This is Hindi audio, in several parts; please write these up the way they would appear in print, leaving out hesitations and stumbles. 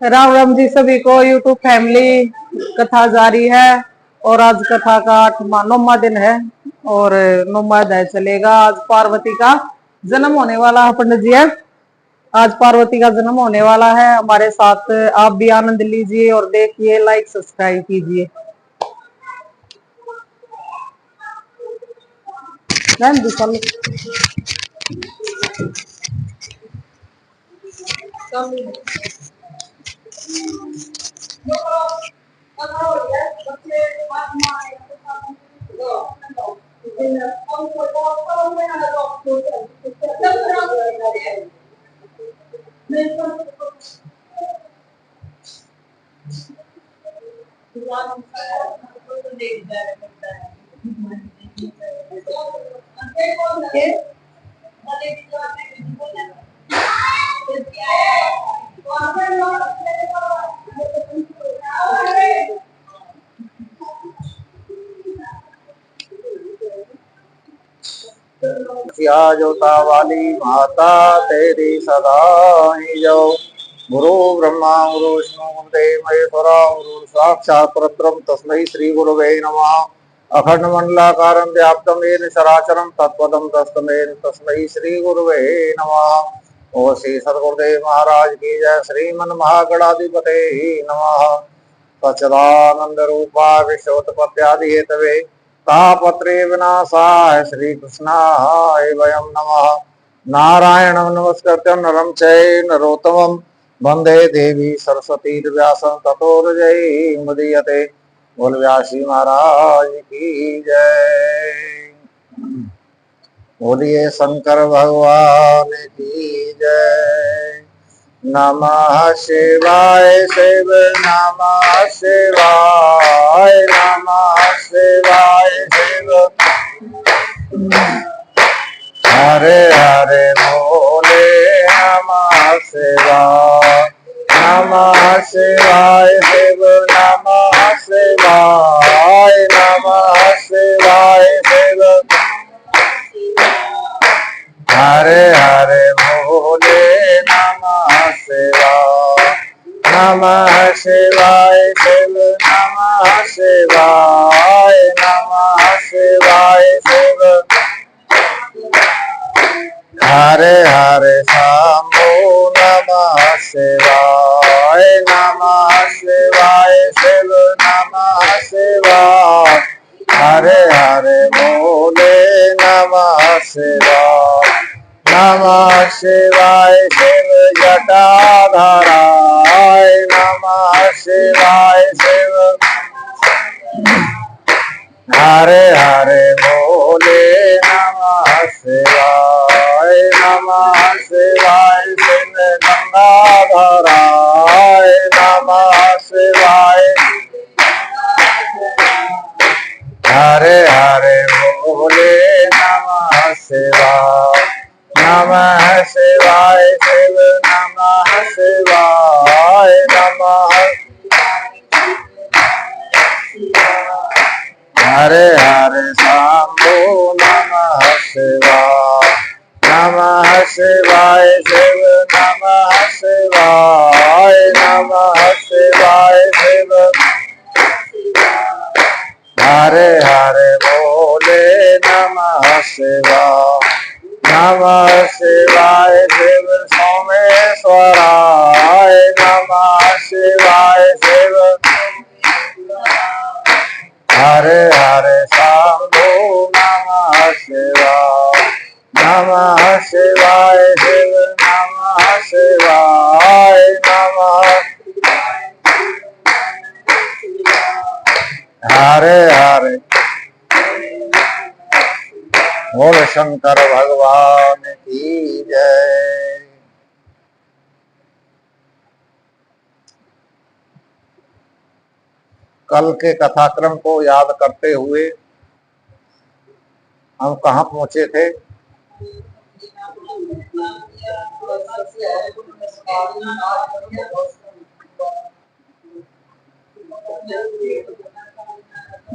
राम राम जी सभी को। यूट्यूब फैमिली, कथा जारी है और आज कथा का 9वां दिन है और 9वां अध्याय चलेगा। आज पार्वती का जन्म होने वाला है पंडित जी। है आज पार्वती का जन्म होने वाला है। हमारे साथ आप भी आनंद लीजिए और देखिए, लाइक सब्सक्राइब कीजिए। जोता वाली माता तेरी सदा ही जो। गुरु ब्रह्मा गुरु विष्णु गुरुदेव महेश्वरा गुरु साक्षात् परब्रह्म तस्मै श्री गुरुवे नमः। अखंड मंडलाकारं व्याप्तं येन चराचरं तत्पदं दस्तमेन तस्मै श्री गुरुवे नमः। ओ श्री सद्गुरुदेव महाराज की जय। श्रीमन महागणाधिपते नमः। सच्चिदानंद रूपा विश्वोत्पत्त्यादि हेतवे तापत्रे विनाशाय श्री कृष्णाय वयं नमः। नारायणं नमस्कृत्य नरं चैव नरोत्तमं वंदे देवी सरस्वती व्यासं ततो जयमुदीयते। बोल व्यासी महाराज की जय। बोलिए शंकर भगवान की जय। नमः शिवाय शिव नमः शिवाय नमः शिवाय शिव। हरे हरे बोले नमः शिवाय नमः शिवाय शिव नमः शिवाय नमः शिवाय शिव। हरे हरे बोले नमः शिवाय नमः शिवाय शिव नमः शिवाय नमः शिवाय शिव। हरे हरे शंभो नमः शिवाय नमः शिवाय शिव नमः शिवाय। हरे हरे बोले नमः शिवाय नमः शिवाय शिव जटाधराय नमः शिवाय शिव। हरे हरे बोले नमः शिवाय नमः शिवाय शिव गंगाधराय नमः शिवाय। हरे हरे बोले नमः शिवाय नमः शिवाय शिव नमः शिवाय नमः। हरे हरे शंभो नमः शिवाय नमः शिवाय शिव नमः शिवाय नमः शिवाय शिव। हरे हरे बोले नमः शिवाय नमः शिवाय शिव सोमेश्वराय नमः शिवाय शिव। हरे हरे शंभो नमः शिवाय नमः शिवाय शिव नमः शिवाय नमः। हरे हरे बोल शंकर भगवान की जय। कल के कथाक्रम को याद करते हुए हम कहाँ पहुंचे थे?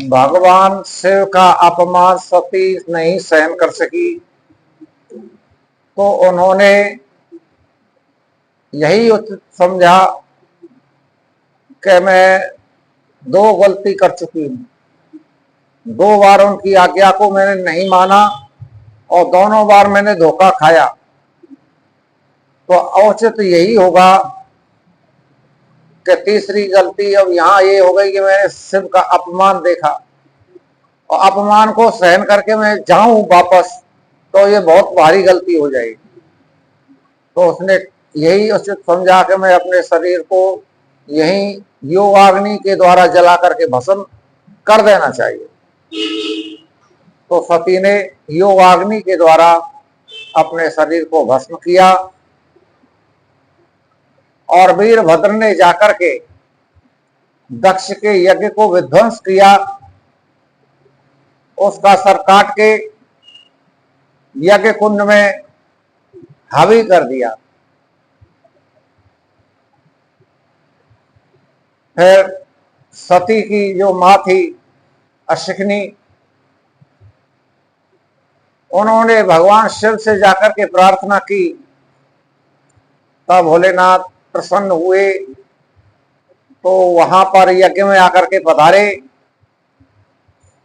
भगवान शिव का अपमान सती नहीं सहन कर सकी तो उन्होंने यही उचित समझा कि मैं दो गलती कर चुकी हूँ। दो बार उनकी आज्ञा को मैंने नहीं माना और दोनों बार मैंने धोखा खाया। तो औचित यही होगा कि तीसरी गलती अब यहाँ ये हो गई कि मैंने शिव का अपमान देखा और अपमान को सहन करके मैं जाऊं वापस, तो ये बहुत भारी गलती हो जाएगी। तो उसने यही उचित समझा कि मैं अपने शरीर को यही योगाग्नि के द्वारा जला करके भस्म कर देना चाहिए। तो सती ने योगाग्नि के द्वारा अपने शरीर को भस्म किया और वीरभद्र ने जाकर के दक्ष के यज्ञ को विध्वंस किया, उसका सर काट के यज्ञ कुंड में हावी कर दिया। फिर सती की जो मां थी अशिखनी, उन्होंने भगवान शिव से जाकर के प्रार्थना की। तब भोलेनाथ प्रसन्न हुए, तो वहां पर यज्ञ में आकर के पधारे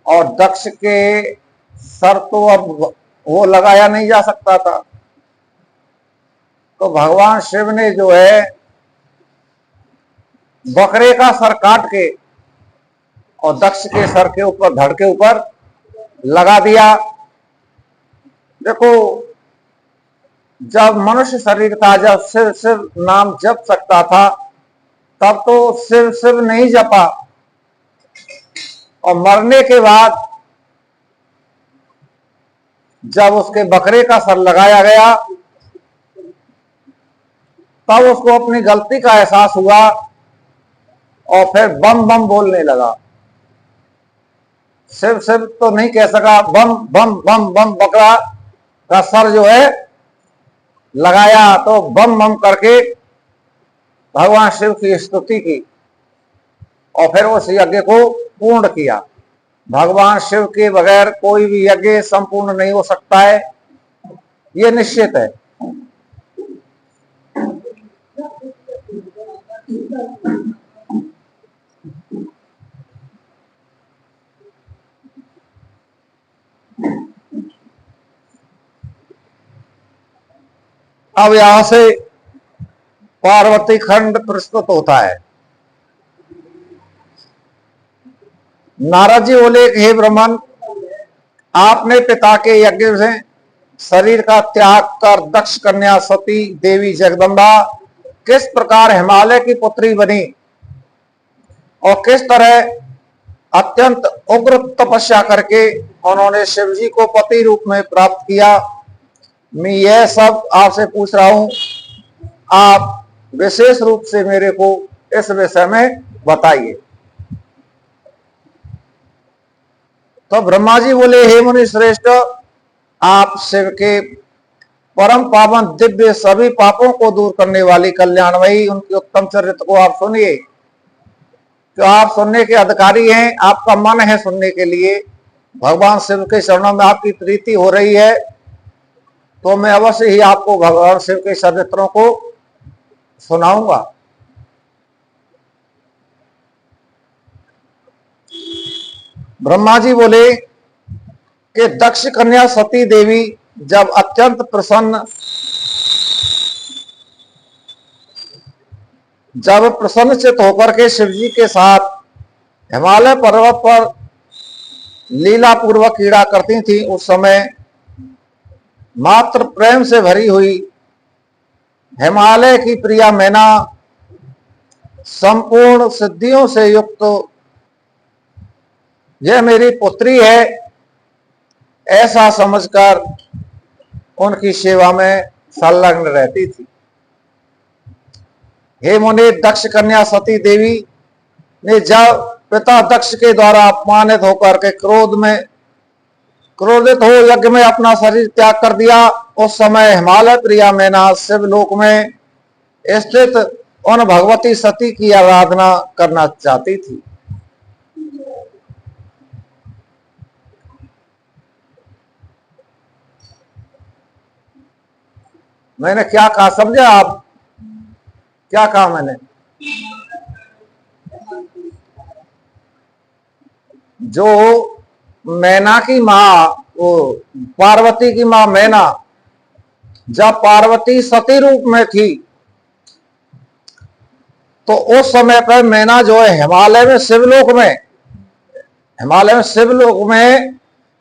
और दक्ष के सर तो अब वो लगाया नहीं जा सकता था। तो भगवान शिव ने जो है बकरे का सर काट के और दक्ष के सर के ऊपर, धड़ के ऊपर लगा दिया। देखो, जब मनुष्य शरीर था, जब शिव शिव नाम जप सकता था, तब तो शिव शिव नहीं जपा, और मरने के बाद जब उसके बकरे का सर लगाया गया, तब उसको अपनी गलती का एहसास हुआ और फिर बम बम बोलने लगा। शिव शिव तो नहीं कह सका, बम बम बम बम, बकरा का सर जो है लगाया, तो बम बम करके भगवान शिव की स्तुति की और फिर उस यज्ञ को पूर्ण किया। भगवान शिव के बगैर कोई भी यज्ञ संपूर्ण नहीं हो सकता है, ये निश्चित है। अब यहां से पार्वती खंड प्रस्तुत होता है। नारद जी बोले, हे ब्रह्मन, आपने पिता के यज्ञ से शरीर का त्याग कर दक्ष कन्या सती देवी जगदम्बा किस प्रकार हिमालय की पुत्री बनी और किस तरह अत्यंत उग्र तपस्या करके उन्होंने शिव जी को पति रूप में प्राप्त किया, मैं यह सब आपसे पूछ रहा हूं। आप विशेष रूप से मेरे को इस विषय में बताइए। तो ब्रह्मा जी बोले, हे मुनि श्रेष्ठ, आप शिव के परम पावन दिव्य सभी पापों को दूर करने वाली कल्याणमयी उनकी उत्तम चरित्र को आप सुनिए। तो आप सुनने के अधिकारी हैं, आपका मन है सुनने के लिए, भगवान शिव के चरणों में आपकी प्रीति हो रही है, तो मैं अवश्य ही आपको भगवान शिव के चरित्रों को सुनाऊंगा। ब्रह्मा जी बोले कि दक्ष कन्या सती देवी जब अत्यंत प्रसन्नचित होकर के शिव जी के साथ हिमालय पर्वत पर लीला पूर्वक क्रीड़ा करती थी, उस समय मात्र प्रेम से भरी हुई हिमालय की प्रिया मैना संपूर्ण सिद्धियों से युक्त यह मेरी पुत्री है, ऐसा समझकर उनकी सेवा में संलग्न रहती थी। हे मुनि, दक्ष कन्या सती देवी ने जब पिता दक्ष के द्वारा अपमानित होकर के क्रोधित हो यज्ञ में अपना शरीर त्याग कर दिया, उस समय हिमालय प्रिया मैना शिवलोक में स्थित उन भगवती सती की आराधना करना चाहती थी। मैंने क्या कहा, समझे आप? क्या कहा मैंने? जो मैना की माँ, वो पार्वती की माँ मैना, जब पार्वती सती रूप में थी तो उस समय पर मैना जो है हिमालय में शिवलोक में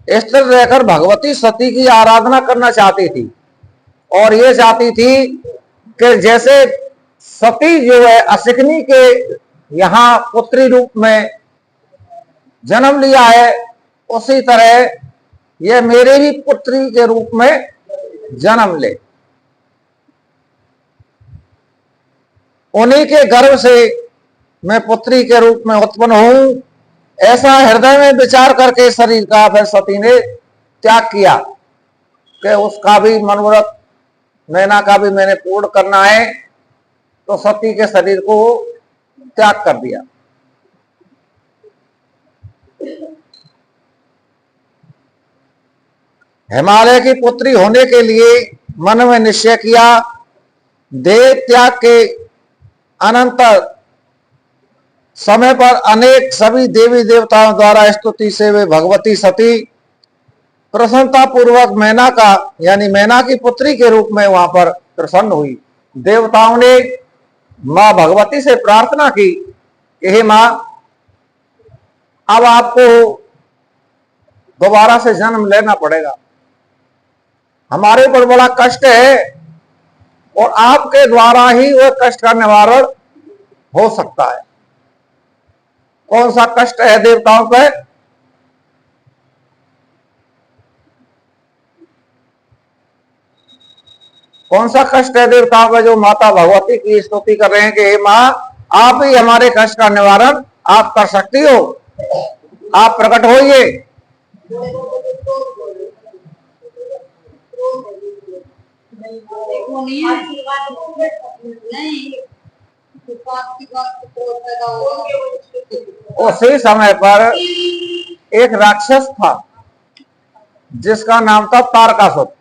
स्थिर रहकर भगवती सती की आराधना करना चाहती थी। और ये चाहती थी कि जैसे सती जो है असिकनी के यहाँ पुत्री रूप में जन्म लिया है, उसी तरह ये मेरे भी पुत्री के रूप में जन्म ले, उन्हीं के गर्भ से मैं पुत्री के रूप में उत्पन्न हूं। ऐसा हृदय में विचार करके शरीर का फिर सती ने त्याग किया कि उसका भी मनोरथ मैना का भी मैंने पूर्ण करना है, तो सती के शरीर को त्याग कर दिया। हिमालय की पुत्री होने के लिए मन में निश्चय किया। देह त्याग के अनंतर समय पर अनेक सभी देवी देवताओं द्वारा स्तुति से वे भगवती सती प्रसन्नता पूर्वक मैना का यानी मैना की पुत्री के रूप में वहां पर प्रसन्न हुई। देवताओं ने मां भगवती से प्रार्थना की कि हे मां, अब आपको दोबारा से जन्म लेना पड़ेगा, हमारे पर बड़ा कष्ट है और आपके द्वारा ही वह कष्ट का निवारण हो सकता है। कौन सा कष्ट है देवताओं पे? कौन सा कष्ट है देवताओं पे जो माता भगवती की स्तुति कर रहे हैं कि हे मां, आप ही हमारे कष्ट का निवारण आप कर सकती हो, आप प्रकट होइए। उसी समय पर एक राक्षस था जिसका नाम था तारकासुर।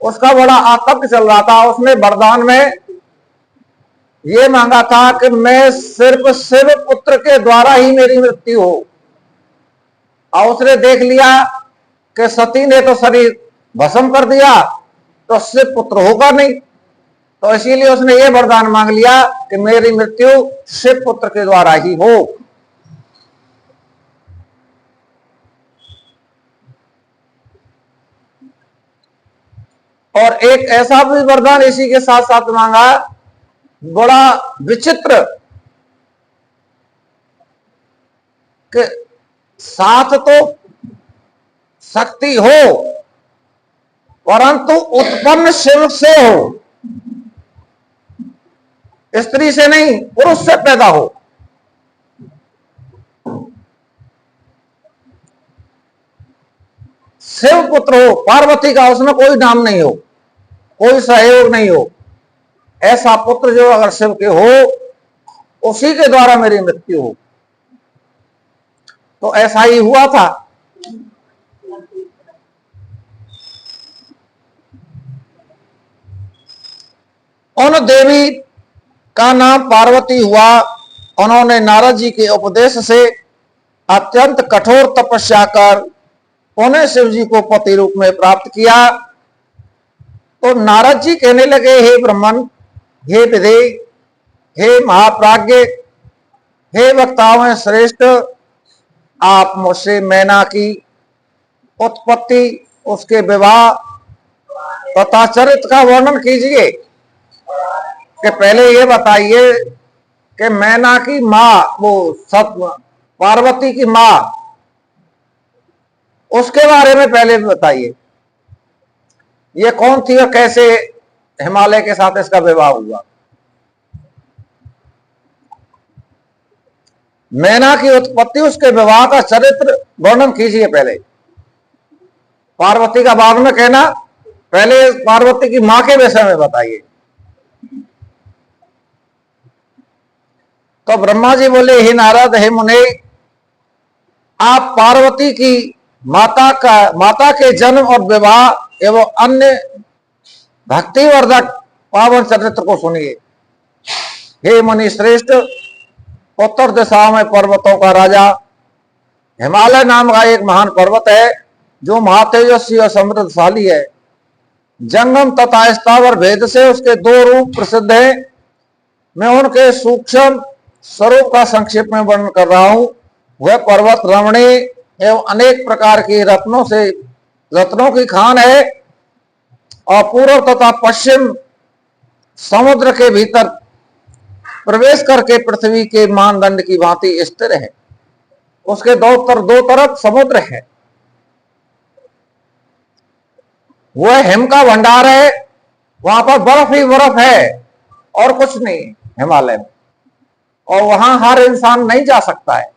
उसका बड़ा आतंक चल रहा था। उसने वरदान में ये मांगा था कि मैं सिर्फ शिव पुत्र के द्वारा ही मेरी मृत्यु हो। और उसने देख लिया कि सती ने तो शरीर भस्म कर दिया, तो शिव पुत्र होगा नहीं, तो इसीलिए उसने ये वरदान मांग लिया कि मेरी मृत्यु शिव पुत्र के द्वारा ही हो। और एक ऐसा भी वरदान इसी के साथ साथ मांगा, बड़ा विचित्र, कि साथ तो शक्ति हो परंतु उत्पन्न शिव से हो, स्त्री से नहीं पुरुष से पैदा हो। शिव पुत्र हो, पार्वती का उसमें कोई नाम नहीं हो, कोई सहयोग नहीं हो, ऐसा पुत्र जो अगर शिव के हो उसी के द्वारा मेरी मृत्यु हो। तो ऐसा ही हुआ था। उन देवी का नाम पार्वती हुआ। उन्होंने नारद जी के उपदेश से अत्यंत कठोर तपस्या कर उन्हें शिव जी को पति रूप में प्राप्त किया। तो नारद जी कहने लगे, हे ब्रह्मन, हे विधे, हे महाप्राज्ञ, हे वक्ताओं में श्रेष्ठ, आप मुझसे मैना की उत्पत्ति, उसके विवाह तथा चरित्र का वर्णन कीजिए। कि पहले ये बताइए कि मैना की माँ, वो पार्वती की माँ, उसके बारे में पहले बताइए, ये कौन थी और कैसे हिमालय के साथ इसका विवाह हुआ। मैना की उत्पत्ति, उसके विवाह का चरित्र वर्णन कीजिए पहले। पार्वती का बाद में कहना, पहले पार्वती की मां के विषय में बताइए। तो ब्रह्मा जी बोले, हे नारद, हे मुने, आप पार्वती की माता के जन्म और विवाह एवं अन्य भक्तिवर्धक पावन चरित्र को सुनिए। हे मुनि श्रेष्ठ, उत्तर दिशा में पर्वतों का राजा हिमालय नाम का एक महान पर्वत है, जो महातेजस्वी और समृद्धशाली है। जंगम तथा स्थावर भेद से उसके दो रूप प्रसिद्ध हैं। मैं उनके सूक्ष्म स्वरूप का संक्षेप में वर्णन कर रहा हूं। वह पर्वत रमणीय एवं अनेक प्रकार की रत्नों की खान है और पूर्व तथा पश्चिम समुद्र के भीतर प्रवेश करके पृथ्वी के मानदंड की भांति स्थिर है। उसके दो तरफ समुद्र है। वह हिम का भंडार है। वहां पर बर्फ ही बर्फ है और कुछ नहीं हिमालय में, और वहां हर इंसान नहीं जा सकता है।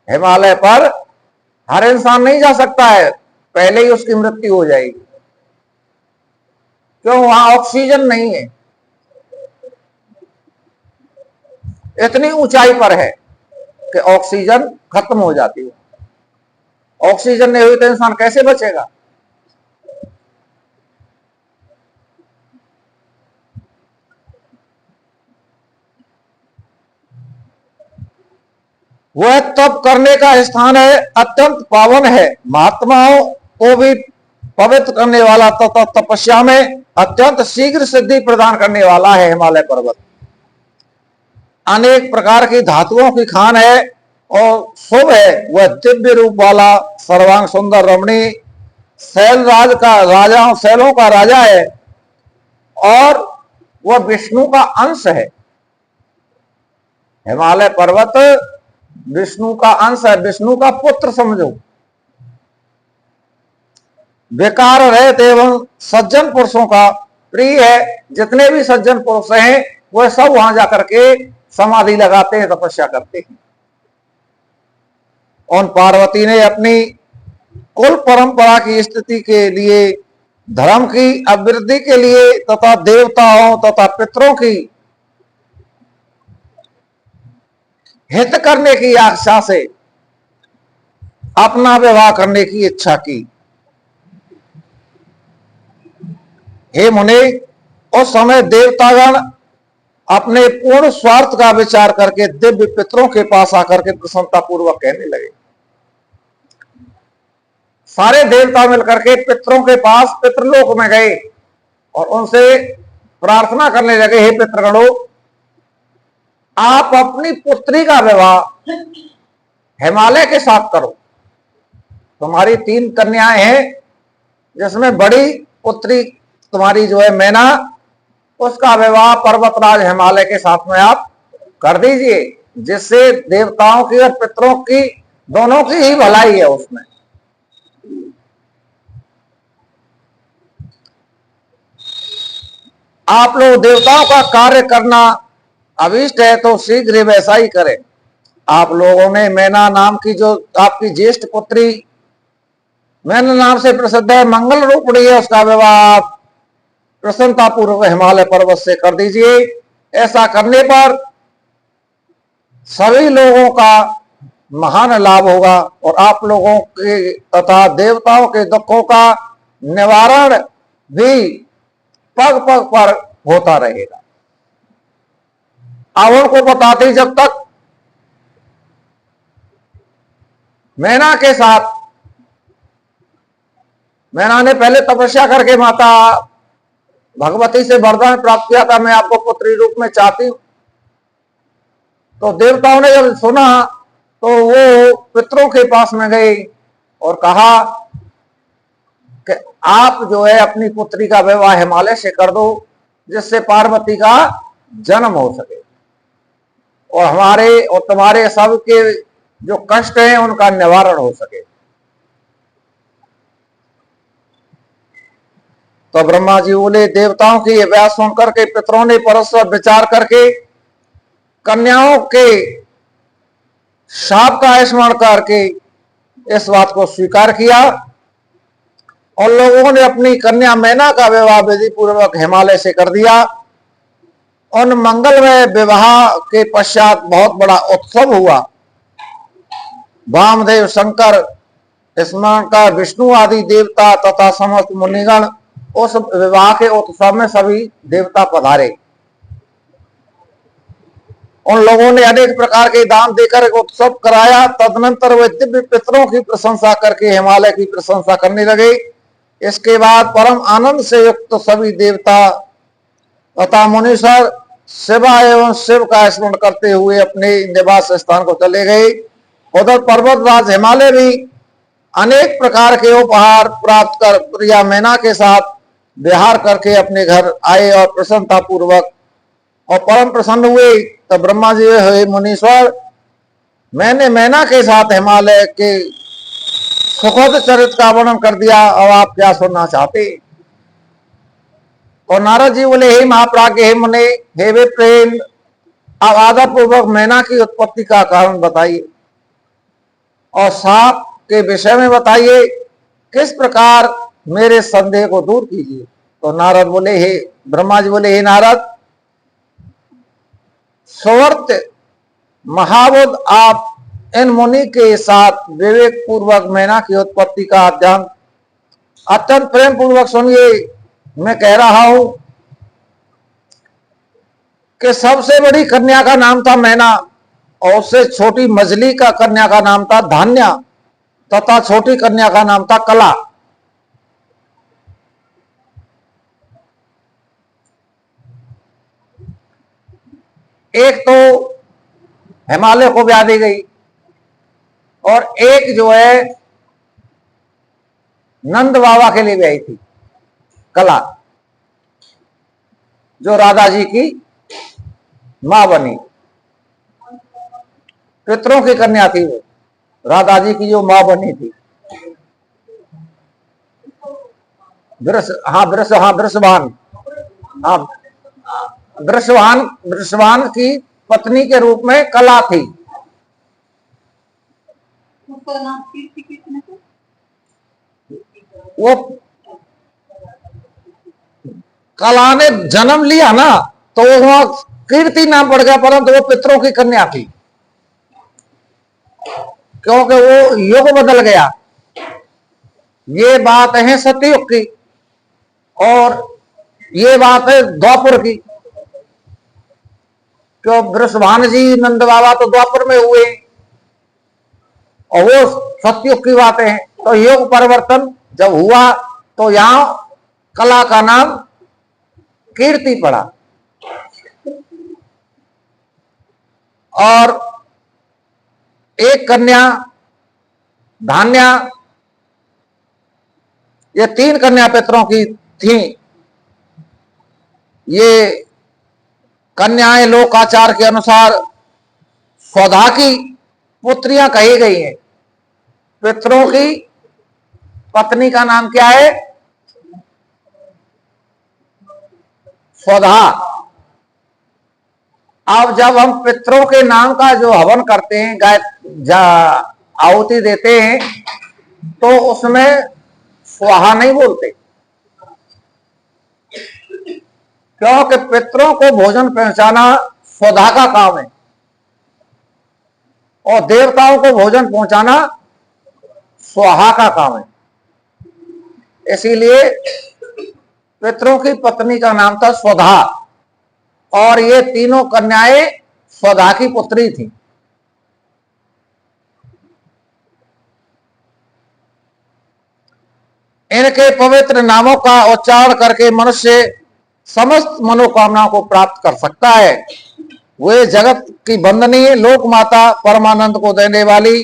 हिमालय पर हर इंसान नहीं जा सकता है, पहले ही उसकी मृत्यु हो जाएगी। क्यों? वहां ऑक्सीजन नहीं है। इतनी ऊंचाई पर है कि ऑक्सीजन खत्म हो जाती है। ऑक्सीजन नहीं हुई तो इंसान कैसे बचेगा? वह तप करने का स्थान है, अत्यंत पावन है, महात्माओं को भी पवित्र करने वाला तथा तपस्या में अत्यंत शीघ्र सिद्धि प्रदान करने वाला है। हिमालय पर्वत अनेक प्रकार की धातुओं की खान है और शुभ है। वह दिव्य रूप वाला सर्वांग सुंदर रमणीय शैलों का राजा है और वह विष्णु का अंश है। हिमालय पर्वत विष्णु का अंश है, विष्णु का पुत्र समझो। बेकार रहित एवं सज्जन पुरुषों का प्रिय है। जितने भी सज्जन पुरुष हैं वह सब वहां जाकर के समाधि लगाते हैं, तपस्या करते हैं। उन पार्वती ने अपनी कुल परंपरा की स्थिति के लिए, धर्म की अभिवृद्धि के लिए तथा देवताओं तथा पितरों की हित करने की आशा से अपना विवाह करने की इच्छा की। हे मुनि, उस समय देवतागण अपने पूर्ण स्वार्थ का विचार करके दिव्य पितरों के पास आकर के प्रसन्नता पूर्वक कहने लगे। सारे देवता मिलकर के पितरों के पास पितृलोक में गए और उनसे प्रार्थना करने लगे, हे पितृगणों, आप अपनी पुत्री का विवाह हिमालय के साथ करो। तुम्हारी 3 कन्याएं हैं, जिसमें बड़ी पुत्री तुम्हारी जो है मैना, उसका विवाह पर्वतराज हिमालय के साथ में आप कर दीजिए, जिससे देवताओं की और पितरों की दोनों की ही भलाई है उसमें। आप लोग देवताओं का कार्य करना अभीष्ट है तो शीघ्र ही वैसा ही करें। आप लोगों ने मैना नाम की जो आपकी ज्येष्ठ पुत्री मैना नाम से प्रसिद्ध है, मंगल रूपणी है, उसका विवाह प्रसन्नता पूर्वक हिमालय पर्वत से कर दीजिए। ऐसा करने पर सभी लोगों का महान लाभ होगा और आप लोगों के तथा देवताओं के दुखों का निवारण भी पग पग पर होता रहेगा। अब उनको बताते, जब तक मैना के साथ, मैना ने पहले तपस्या करके माता भगवती से वरदान प्राप्त किया था, मैं आपको पुत्री रूप में चाहती हूं। तो देवताओं ने जब सुना तो वो पितरों के पास में गए और कहा कि आप जो है अपनी पुत्री का विवाह हिमालय से कर दो, जिससे पार्वती का जन्म हो सके और हमारे और तुम्हारे सब के जो कष्ट हैं उनका निवारण हो सके। तो ब्रह्मा जी बोले, देवताओं की यह बात सुनकर के पितरों ने परस्पर विचार करके कन्याओं के शाप का स्मरण करके इस बात को स्वीकार किया और लोगों ने अपनी कन्या मैना का विवाह विधि पूर्वक हिमालय से कर दिया। उन मंगलमय विवाह के पश्चात बहुत बड़ा उत्सव हुआ। वामदेव, शंकर, स्मरण का विष्णु आदि देवता तथा समस्त मुनिगण उस विवाह के उत्सव में सभी देवता पधारे। उन लोगों ने अनेक प्रकार के दान देकर एक उत्सव कराया। तदनंतर वे दिव्य पितरों की प्रशंसा करके हिमालय की प्रशंसा करने लगे। इसके बाद परम आनंद से युक्त सभी देवता तथा मुनीश्वर शिवा एवं शिव का स्मरण करते हुए अपने निवास स्थान को चले गए। उधर पर्वतराज हिमालय भी अनेक प्रकार के उपहार प्राप्त कर प्रिया मैना के साथ विहार करके अपने घर आए और प्रसन्नता पूर्वक और परम प्रसन्न हुए। तो ब्रह्मा जी हुए मुनीश्वर, मैंने मैना के साथ हिमालय के सुखद चरित्र का वर्णन कर दिया, अब आप क्या सुनना चाहते? और नारद जी बोले, हे महाप्राज्ञ, हे मुने, हे विप्रेन, अब आदर पूर्वक मैना की उत्पत्ति का कारण बताइए और साप के विषय में बताइए, किस प्रकार मेरे संदेह को दूर कीजिए। तो नारद बोले, हे ब्रह्मा जी बोले, हे नारद, सुवर्त महाबुद्ध, आप इन मुनि के साथ विवेक पूर्वक मैना की उत्पत्ति का अध्ययन अत्यंत प्रेम पूर्वक सुनिए। मैं कह रहा हूं कि सबसे बड़ी कन्या का नाम था मैना और उससे छोटी मछली का कन्या का नाम था धान्या तथा छोटी कन्या का नाम था कला। एक तो हिमालय को ब्याह दी गई और एक जो है नंद बाबा के लिए ब्याही थी कला, जो राधा जी की मां बनी। पितरों की कन्या थी वो, राधा जी की जो मां बनी थी। वृषभान, हाँ वृषभान की पत्नी के रूप में कला थी। वो कला ने जन्म लिया ना तो वो वहां कीर्ति नाम पड़ गया, परंतु वो पितरों की कन्या थी क्योंकि वो युग बदल गया। ये बात है सतयुग की और ये बात है द्वापर की। क्यों वृषभान जी नंद बाबा तो द्वापर में हुए और वो सतयुग की बातें हैं। तो युग परिवर्तन जब हुआ तो यहां कला का नाम कीर्ति पड़ा और एक कन्या धान्या, ये तीन कन्या पितरों की थी। ये कन्याएं लोकाचार के अनुसार स्वधा की पुत्रियां कही गई हैं। पितरों की पत्नी का नाम क्या है? स्वधा। अब जब हम पितरों के नाम का जो हवन करते हैं, गाय आहुति देते हैं, तो उसमें स्वाहा नहीं बोलते, क्योंकि पितरों को भोजन पहुंचाना स्वधा का काम है और देवताओं को भोजन पहुंचाना स्वाहा का काम है। इसीलिए पितरों की पत्नी का नाम था स्वधा और ये तीनों कन्याएं स्वधा की पुत्री थी। इनके पवित्र नामों का उच्चारण करके मनुष्य समस्त मनोकामनाओं को प्राप्त कर सकता है। वे जगत की वंदनीय लोक माता, परमानंद को देने वाली,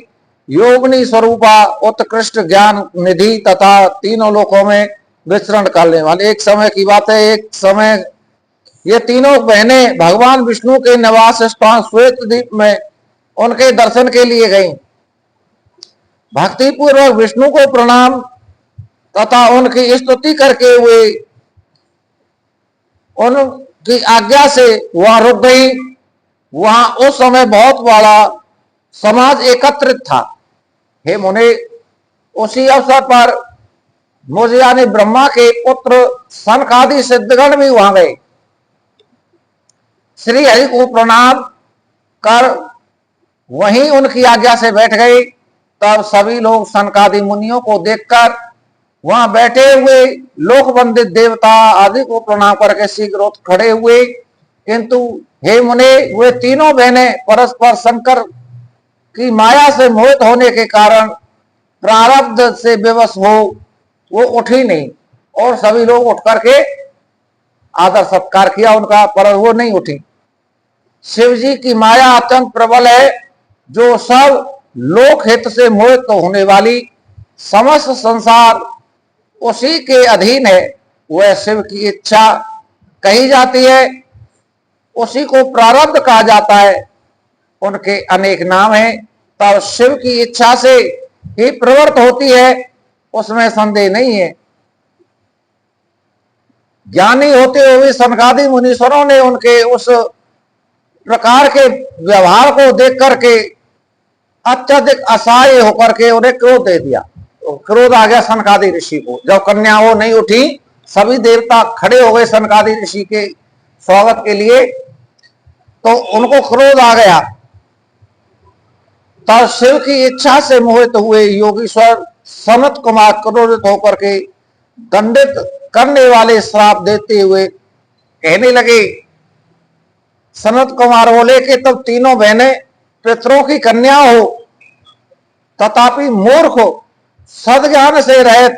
योगिनी स्वरूपा, उत्कृष्ट ज्ञान निधि तथा तीनों लोकों में विचरण करने वाली। एक समय की बात है, एक समय ये तीनों बहनें भगवान विष्णु के निवास स्थान श्वेत द्वीप में उनके दर्शन के लिए गईं। भक्ति पूर्वक विष्णु को प्रणाम तथा उनकी स्तुति करके वे उनकी आज्ञा से वहां रुक गई। वहां उस समय बहुत बड़ा समाज एकत्रित था। हे मुने, उसी अवसर पर मुझे यानी ब्रह्मा के पुत्र सनकादि सिद्धगण भी वहां गए। श्री हरि को प्रणाम कर वहीं उनकी आज्ञा से बैठ गए। तब सभी लोग सनकादि मुनियों को देखकर वहां बैठे हुए लोक वंदित देवता आदि को प्रणाम करके शीघ्र खड़े हुए, किंतु हे मुने, वे तीनों बहनें परस्पर शंकर की माया से मोहित होने के कारण प्रारब्ध से विवश हो वो उठी नहीं, और सभी लोग उठ करके आदर सत्कार किया उनका, पर वो नहीं उठी। शिव जी की माया अत्यंत प्रबल है, जो सब लोक हित से मोहित होने वाली, समस्त संसार उसी के अधीन है। वह शिव की इच्छा कही जाती है, उसी को प्रारब्ध कहा जाता है। उनके अनेक नाम हैं, तब शिव की इच्छा से ही प्रवृत्त होती है, उसमें संदेह नहीं है। ज्ञानी होते हुए सनकादि मुनीश्वरों ने उनके उस प्रकार के व्यवहार को देख करके अत्यधिक असहाय होकर के उन्हें क्रोध दे दिया। तो क्रोध आ गया सनकादि ऋषि को। जब कन्या वो नहीं उठी, सभी देवता खड़े हो गए सनकादि ऋषि के स्वागत के लिए, तो उनको क्रोध आ गया। तब शिव की इच्छा से मोहित हुए योगीश्वर सनत कुमार क्रोधित होकर के दंडित करने वाले श्राप देते हुए कहने लगे। सनत कुमार बोले कि तब तीनों बहनें पितरों की कन्या हो, तथापि मूर्ख हो, सद्ज्ञान से रहित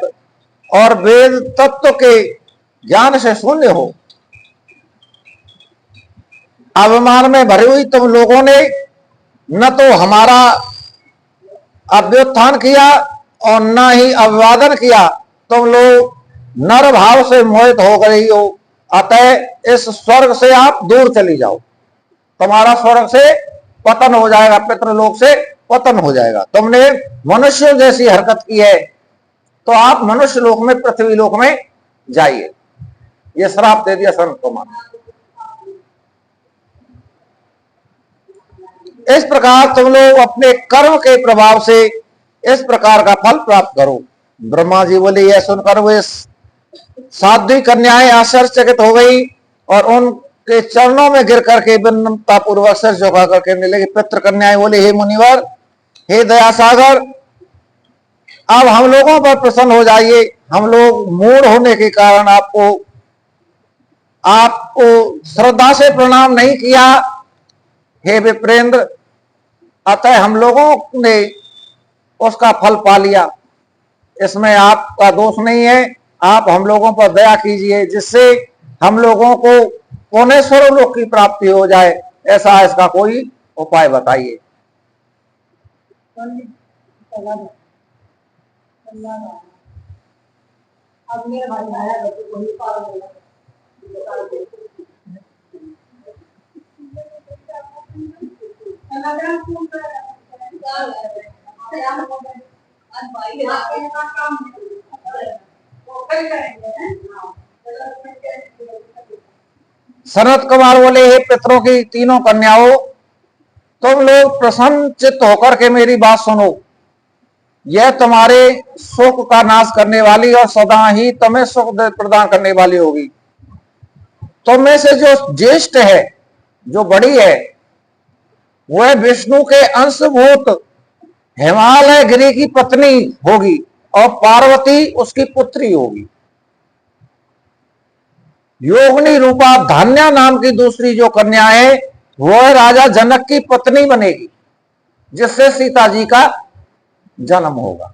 और वेद तत्व के ज्ञान से शून्य हो। अभिमान में भरी हुई तुम लोगों ने न तो हमारा अभ्युत्थान किया और न ही अभिवादन किया। तुम लोग नर भाव से मोहित हो गई हो, अतः इस स्वर्ग से आप दूर चली जाओ। तुम्हारा स्वर्ग से पतन हो जाएगा, पितृलोक से पतन हो जाएगा। तुमने मनुष्य जैसी हरकत की है, तो आप मनुष्य लोक में, पृथ्वी लोक में जाइए। ये श्राप दे दिया संत कुमार। इस प्रकार तुम लोग अपने कर्म के प्रभाव से इस प्रकार का फल प्राप्त करो। ब्रह्मा जी बोले। यह सुनकर वे साध्वी कन्याएं आश्चर्यचकित हो गई और उनके चरणों में गिर करके विनम्रता पूर्वक सिर झुका कर कहने लगे। पितृ कन्याएं बोले, हे मुनिवर, हे दया सागर, अब हम लोगों पर प्रसन्न हो जाइए। हम लोग मूढ़ होने के कारण आपको श्रद्धा से प्रणाम नहीं किया, हे विप्रेंद्र, अतः हम लोगों ने उसका फल पा लिया। इसमें आपका दोष नहीं है। आप हम लोगों पर दया कीजिए, जिससे हम लोगों को पुण्येश्वर लोक की प्राप्ति हो जाए। ऐसा इसका कोई उपाय बताइए। सनत कुमार बोले, हे पितरों की तीनों कन्याओं, तुम लोग प्रसन्न चित्त होकर के मेरी बात सुनो। यह तुम्हारे सुख का नाश करने वाली और सदा ही तुम्हें सुख प्रदान करने वाली होगी। तुम में से जो ज्येष्ठ है, जो बड़ी है, वह विष्णु के अंशभूत हिमालय गिरी की पत्नी होगी और पार्वती उसकी पुत्री होगी। योगिनी रूपा धान्या नाम की दूसरी जो कन्या है, वह राजा जनक की पत्नी बनेगी, जिससे सीता जी का जन्म होगा।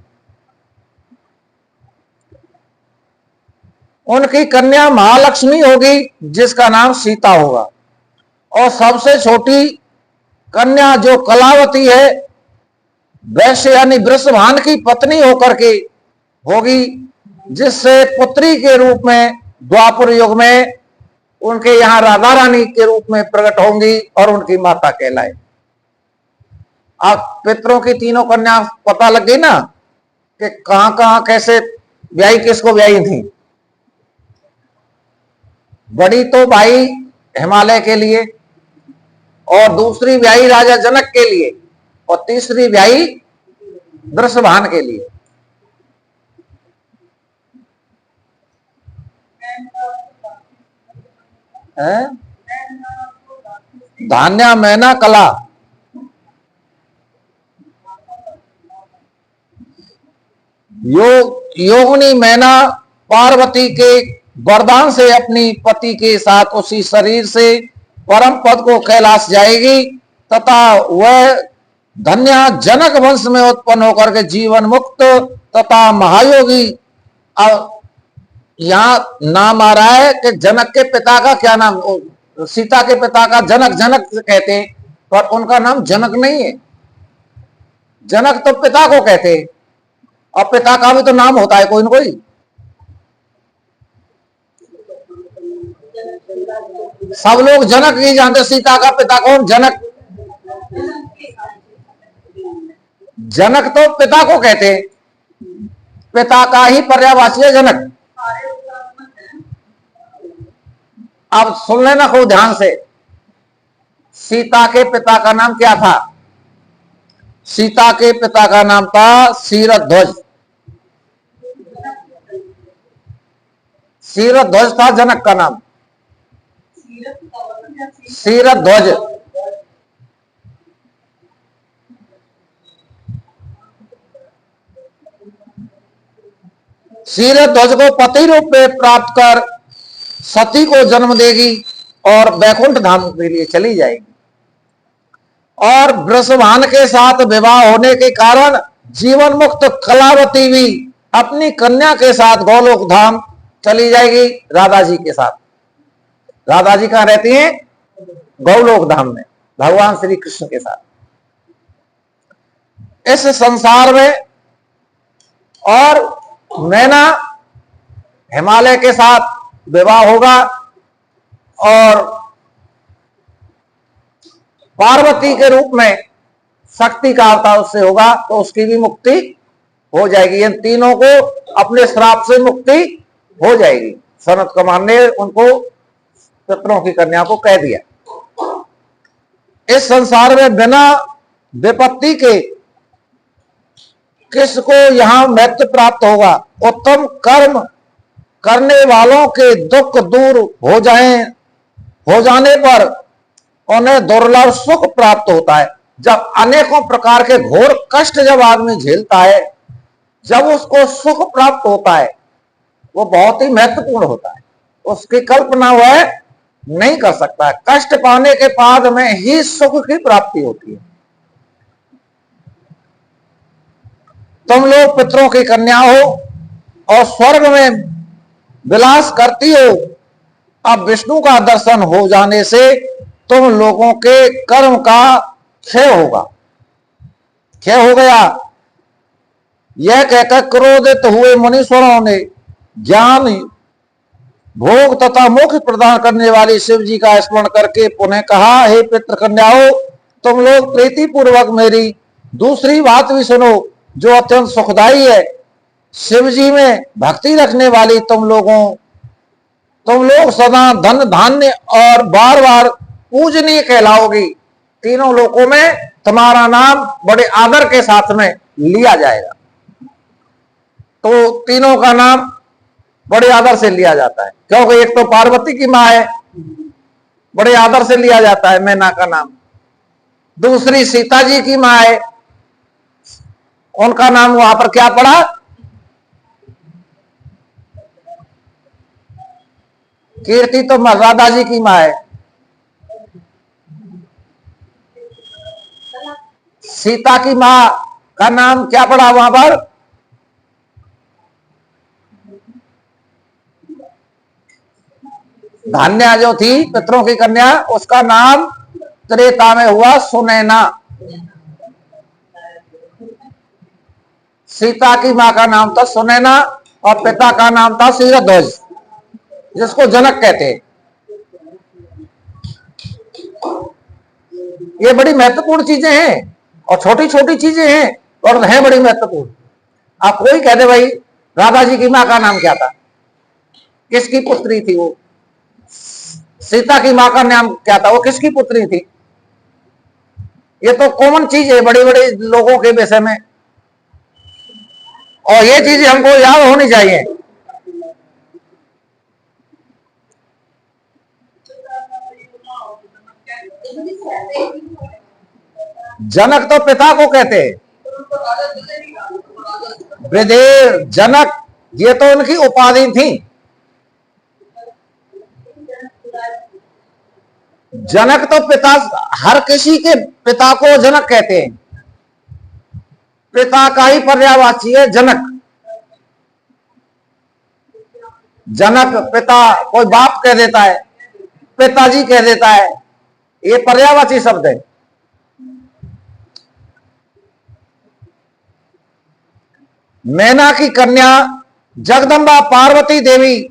उनकी कन्या महालक्ष्मी होगी, जिसका नाम सीता होगा। और सबसे छोटी कन्या जो कलावती है, वैश्य यानी वृषभान की पत्नी होकर के होगी, जिससे पुत्री के रूप में द्वापर युग में उनके यहाँ राधा रानी के रूप में प्रकट होंगी और उनकी माता कहलाए। आप पितरों की तीनों कन्या पता लग गई ना कि कहां कहां कैसे ब्याही, किसको ब्याही थी। बड़ी तो भाई हिमालय के लिए, और दूसरी ब्याही राजा जनक के लिए, और तीसरी ब्याही वृषभान के लिए। धान्या मैना कला, योगिनी मैना पार्वती के वरदान से अपनी पति के साथ उसी शरीर से परम पद को कैलाश जाएगी तथा वह धन्या जनक वंश में उत्पन्न होकर के जीवन मुक्त तथा महायोगी। यहाँ नाम आ रहा है कि जनक के पिता का क्या नाम, सीता के पिता का जनक, जनक कहते हैं, पर उनका नाम जनक नहीं है। जनक तो पिता को कहते हैं और पिता का भी तो नाम होता है कोई न कोई। सब लोग जनक नहीं जानते, सीता का पिता कौन, जनक। जनक तो पिता को कहते हैं, पिता का ही पर्यायवाची है जनक। अब सुन लेना खूब ध्यान से, सीता के पिता का नाम क्या था? सीता के पिता का नाम था शीरध्वज। शीरध्वज था जनक का नाम, शीरध्वज। शीरध्वज को पति रूप में प्राप्त कर सती को जन्म देगी और वैकुंठ धाम के लिए चली जाएगी। और वृषभान के साथ विवाह होने के कारण जीवन मुक्त कलावती भी अपनी कन्या के साथ गोलोक धाम चली जाएगी राधा जी के साथ। राधा जी कहां रहती हैं? गौलोक धाम में भगवान श्री कृष्ण के साथ। इस संसार में और मैना हिमालय के साथ विवाह होगा और पार्वती के रूप में शक्ति का अवतार उससे होगा तो उसकी भी मुक्ति हो जाएगी। इन तीनों को अपने श्राप से मुक्ति हो जाएगी। सनत कुमार ने उनको पितरों की कन्या को कह दिया। इस संसार में बिना विपत्ति के किसको यहां मृत्यु प्राप्त होगा? उत्तम कर्म करने वालों के दुख दूर हो जाने पर उन्हें दुर्लभ सुख प्राप्त होता है। जब अनेकों प्रकार के घोर कष्ट जब आदमी झेलता है, जब उसको सुख प्राप्त होता है, वो बहुत ही महत्वपूर्ण होता है। उसकी कल्पना वह नहीं कर सकता है। कष्ट पाने के बाद में ही सुख की प्राप्ति होती है। तुम लोग पितरों की कन्या हो और स्वर्ग में विलास करती हो। अब विष्णु का दर्शन हो जाने से तुम लोगों के कर्म का क्षय होगा। क्षय हो गया। यह कहकर क्रोधित हुए मुनीश्वरों ने ज्ञान, भोग तथा मोक्ष प्रदान करने वाले शिव जी का स्मरण करके पुनः कहा, हे पितृ कन्याओं, तुम लोग प्रीति पूर्वक मेरी दूसरी बात भी सुनो जो अत्यंत सुखदायी है। शिव जी में भक्ति रखने वाली तुम लोग सदा धन धान्य और बार बार पूजनीय कहलाओगी। तीनों लोकों में तुम्हारा नाम बड़े आदर के साथ में लिया जाएगा। तो तीनों का नाम बड़े आदर से लिया जाता है, क्योंकि एक तो पार्वती की मां है, बड़े आदर से लिया जाता है मैना का नाम। दूसरी सीता जी की मां है, उनका नाम वहां पर क्या पड़ा? कीर्ति। तो राधा जी की मां है। सीता की मां का नाम क्या पड़ा वहां पर? धान्या जो थी पितरों की कन्या, उसका नाम त्रेता में हुआ सुनैना। सीता की मां का नाम था सुनैना और पिता का नाम था शीरध्वज, जिसको जनक कहते हैं। ये बड़ी महत्वपूर्ण चीजें हैं और छोटी छोटी चीजें हैं और हैं बड़ी महत्वपूर्ण। आप कोई कह दे भाई राधा जी की मां का नाम क्या था, किसकी पुत्री थी वो? सीता की मां का नाम क्या था, वो किसकी पुत्री थी? ये तो कॉमन चीज है बड़े बड़े लोगों के विषय में, और ये चीजें हमको याद होनी चाहिए। जनक तो पिता को कहते हैं, विदेर, जनक, ये तो उनकी उपाधि थी। जनक तो पिता, हर किसी के पिता को जनक कहते हैं। पिता का ही पर्यायवाची है जनक। जनक पिता, कोई बाप कह देता है, पिताजी कह देता है, ये पर्यायवाची शब्द है। मैना की कन्या जगदम्बा पार्वती देवी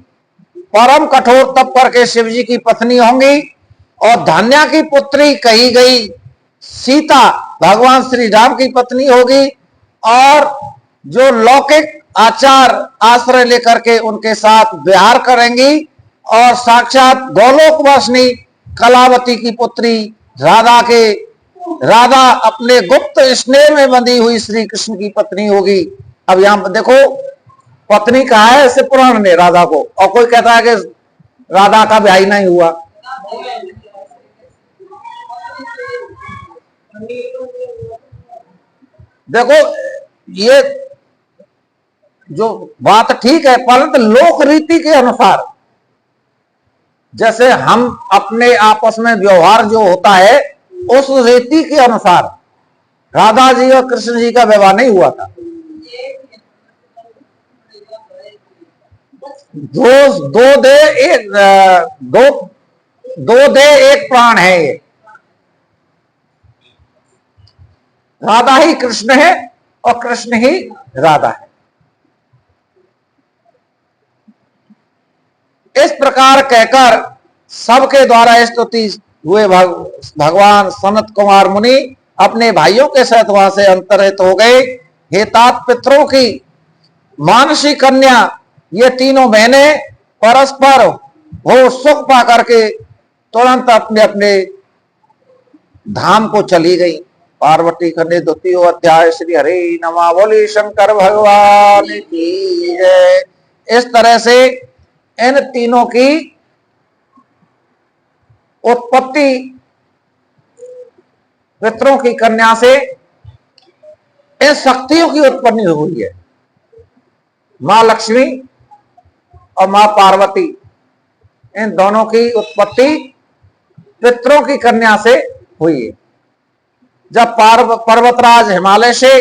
परम कठोर तप करके शिव जी की पत्नी होंगी, और धान्या की पुत्री कही गई सीता भगवान श्री राम की पत्नी होगी, और जो लौकिक आचार आश्रय लेकर के उनके साथ विहार करेंगी, और साक्षात गोलोकवासिनी कलावती की पुत्री राधा अपने गुप्त स्नेह में बंधी हुई श्री कृष्ण की पत्नी होगी। अब यहां पर देखो, पत्नी कहा है इसे पुराण ने राधा को, और कोई कहता है कि राधा का ब्याह ही नहीं हुआ। देखो, ये जो बात ठीक है, परंतु लोक रीति के अनुसार, जैसे हम अपने आपस में व्यवहार जो होता है उस रीति के अनुसार राधा जी और कृष्ण जी का विवाह नहीं हुआ था। दो दे एक दो दो दे एक प्राण है ये। राधा ही कृष्ण है और कृष्ण ही राधा है। इस प्रकार कहकर सबके द्वारा स्तुति हुए भगवान सनत कुमार मुनि अपने भाइयों के साथ वहां से अंतरित हो गए। हे तात पितरों की मानसी कन्या, ये तीनों बहने परस्पर वो सुख पा करके तुरंत अपने अपने धाम को चली गई। पार्वती खंडे 2 अध्याय। श्री हरे नमा। बोली शंकर भगवान की जय। इस तरह से इन तीनों की उत्पत्ति पितरों की कन्या से इन शक्तियों की उत्पत्ति हुई है। मां लक्ष्मी और मां पार्वती, इन दोनों की उत्पत्ति पितरों की कन्या से हुई है। जब पर्वतराज हिमालय से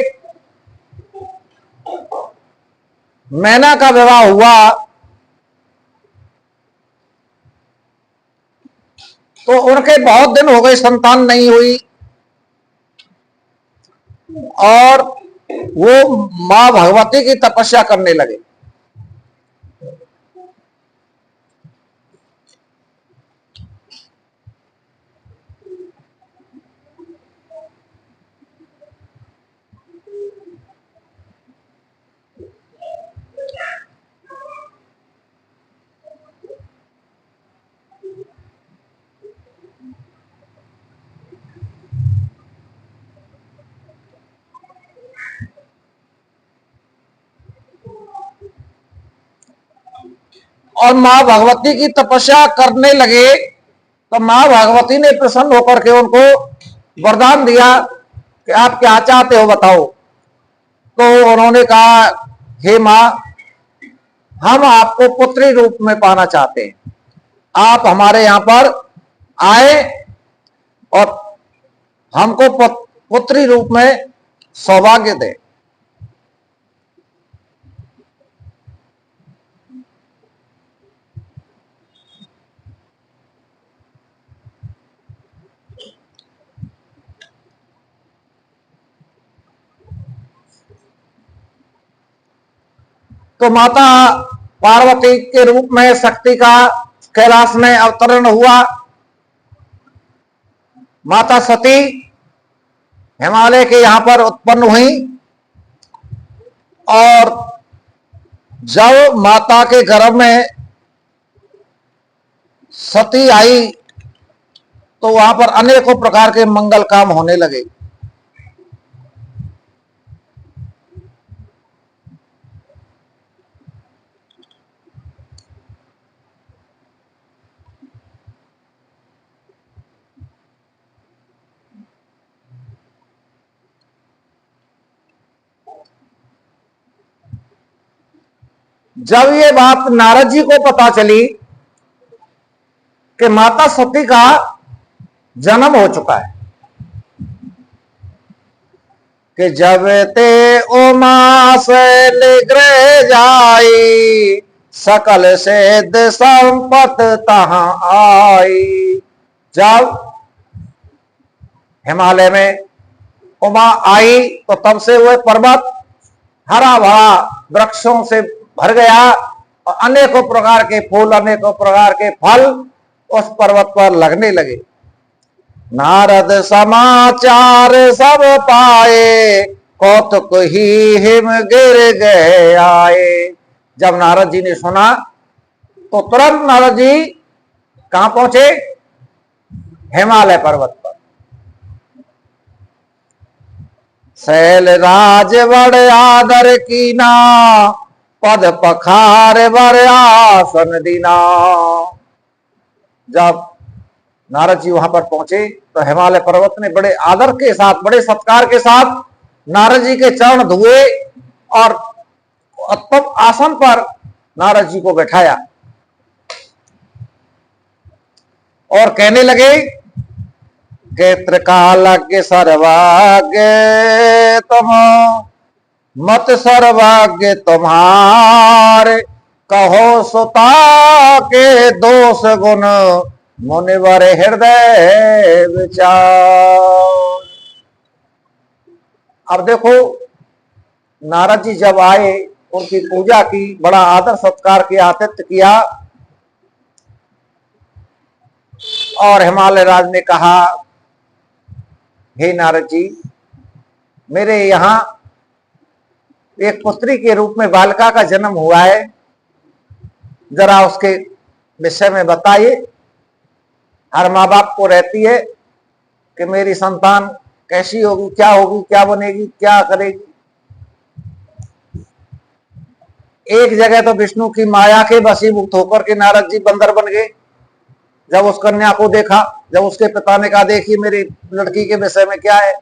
मैना का विवाह हुआ तो उनके बहुत दिन हो गए, संतान नहीं हुई, और वो मां भगवती की तपस्या करने लगे। और मां भगवती की तपस्या करने लगे तो मां भगवती ने प्रसन्न होकर के उनको वरदान दिया कि आप क्या चाहते हो बताओ। तो उन्होंने कहा, हे मां, हम आपको पुत्री रूप में पाना चाहते हैं, आप हमारे यहां पर आए और हमको पुत्री रूप में सौभाग्य दे। तो माता पार्वती के रूप में शक्ति का कैलाश में अवतरण हुआ। माता सती हिमालय के यहां पर उत्पन्न हुई, और जब माता के गर्भ में सती आई तो वहां पर अनेकों प्रकार के मंगल काम होने लगे। जब ये बात नारद जी को पता चली कि माता सती का जन्म हो चुका है, कि जब ते उमा शैल गृह जाई, सकल सिद्ध संपत तहां आई। जब हिमालय में उमा आई तो तब से वह पर्वत हरा भरा वृक्षों से भर गया और अनेकों प्रकार के फूल, अनेकों प्रकार के फल उस पर्वत पर लगने लगे। नारद समाचार सब पाए, कौतुक ही हिम गिर गए आए। जब नारद जी ने सुना तो तुरंत नारद जी कहां पहुंचे? हिमालय पर्वत पर। शैल राज बड़ आदर कीना, पद पखार बर आसन दीना। जब नारद जी वहां पर पहुंचे तो हिमालय पर्वत ने बड़े आदर के साथ, बड़े सत्कार के साथ नारद जी के चरण धुए और उत्तम आसन पर नारद जी को बैठाया और कहने लगे कि त्रिकालज्ञ सर्वज्ञ तुम, मत सर्वज्ञ तुम्हारे, कहो सुता के दोष गुण, मुनिवर हृदय विचार। अब देखो, नारद जी जब आए, उनकी पूजा की, बड़ा आदर सत्कार किया, आतिथ्य किया, और हिमालय राज ने कहा, हे नारद जी, मेरे यहां एक पुत्री के रूप में बालिका का जन्म हुआ है, जरा उसके विषय में बताइए। हर माँ बाप को रहती है कि मेरी संतान कैसी होगी, क्या बनेगी, क्या करेगी। एक जगह तो विष्णु की माया के वशीभूत होकर के नारद जी बंदर बन गए। जब उस कन्या को देखा, जब उसके पिता ने कहा, देखिए मेरी लड़की के विषय में क्या है।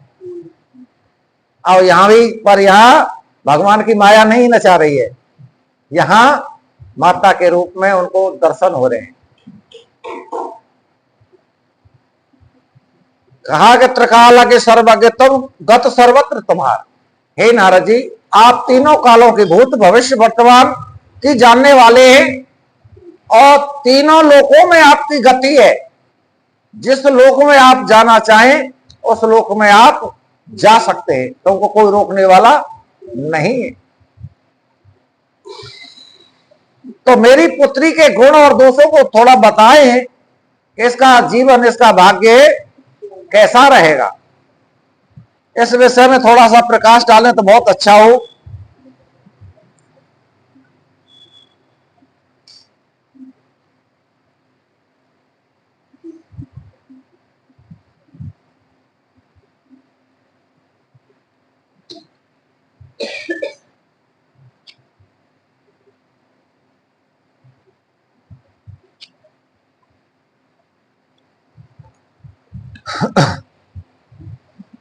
और यहां भी, पर यहां भगवान की माया नहीं नचा रही है, यहां माता के रूप में उनको दर्शन हो रहे हैं। कहा कि त्रिकालज्ञ सर्वज्ञ तुम, गत सर्वत्र तुम्हार। हे नारद जी, आप तीनों कालों के भूत भविष्य वर्तमान की जानने वाले हैं और तीनों लोकों में आपकी गति है। जिस लोक में आप जाना चाहें उस लोक में आप जा सकते हैं, तुमको कोई रोकने वाला नहीं है। तो मेरी पुत्री के गुण और दोषों को थोड़ा बताएं, इसका जीवन, इसका भाग्य कैसा रहेगा। इस विषय में थोड़ा सा प्रकाश डालें तो बहुत अच्छा हो।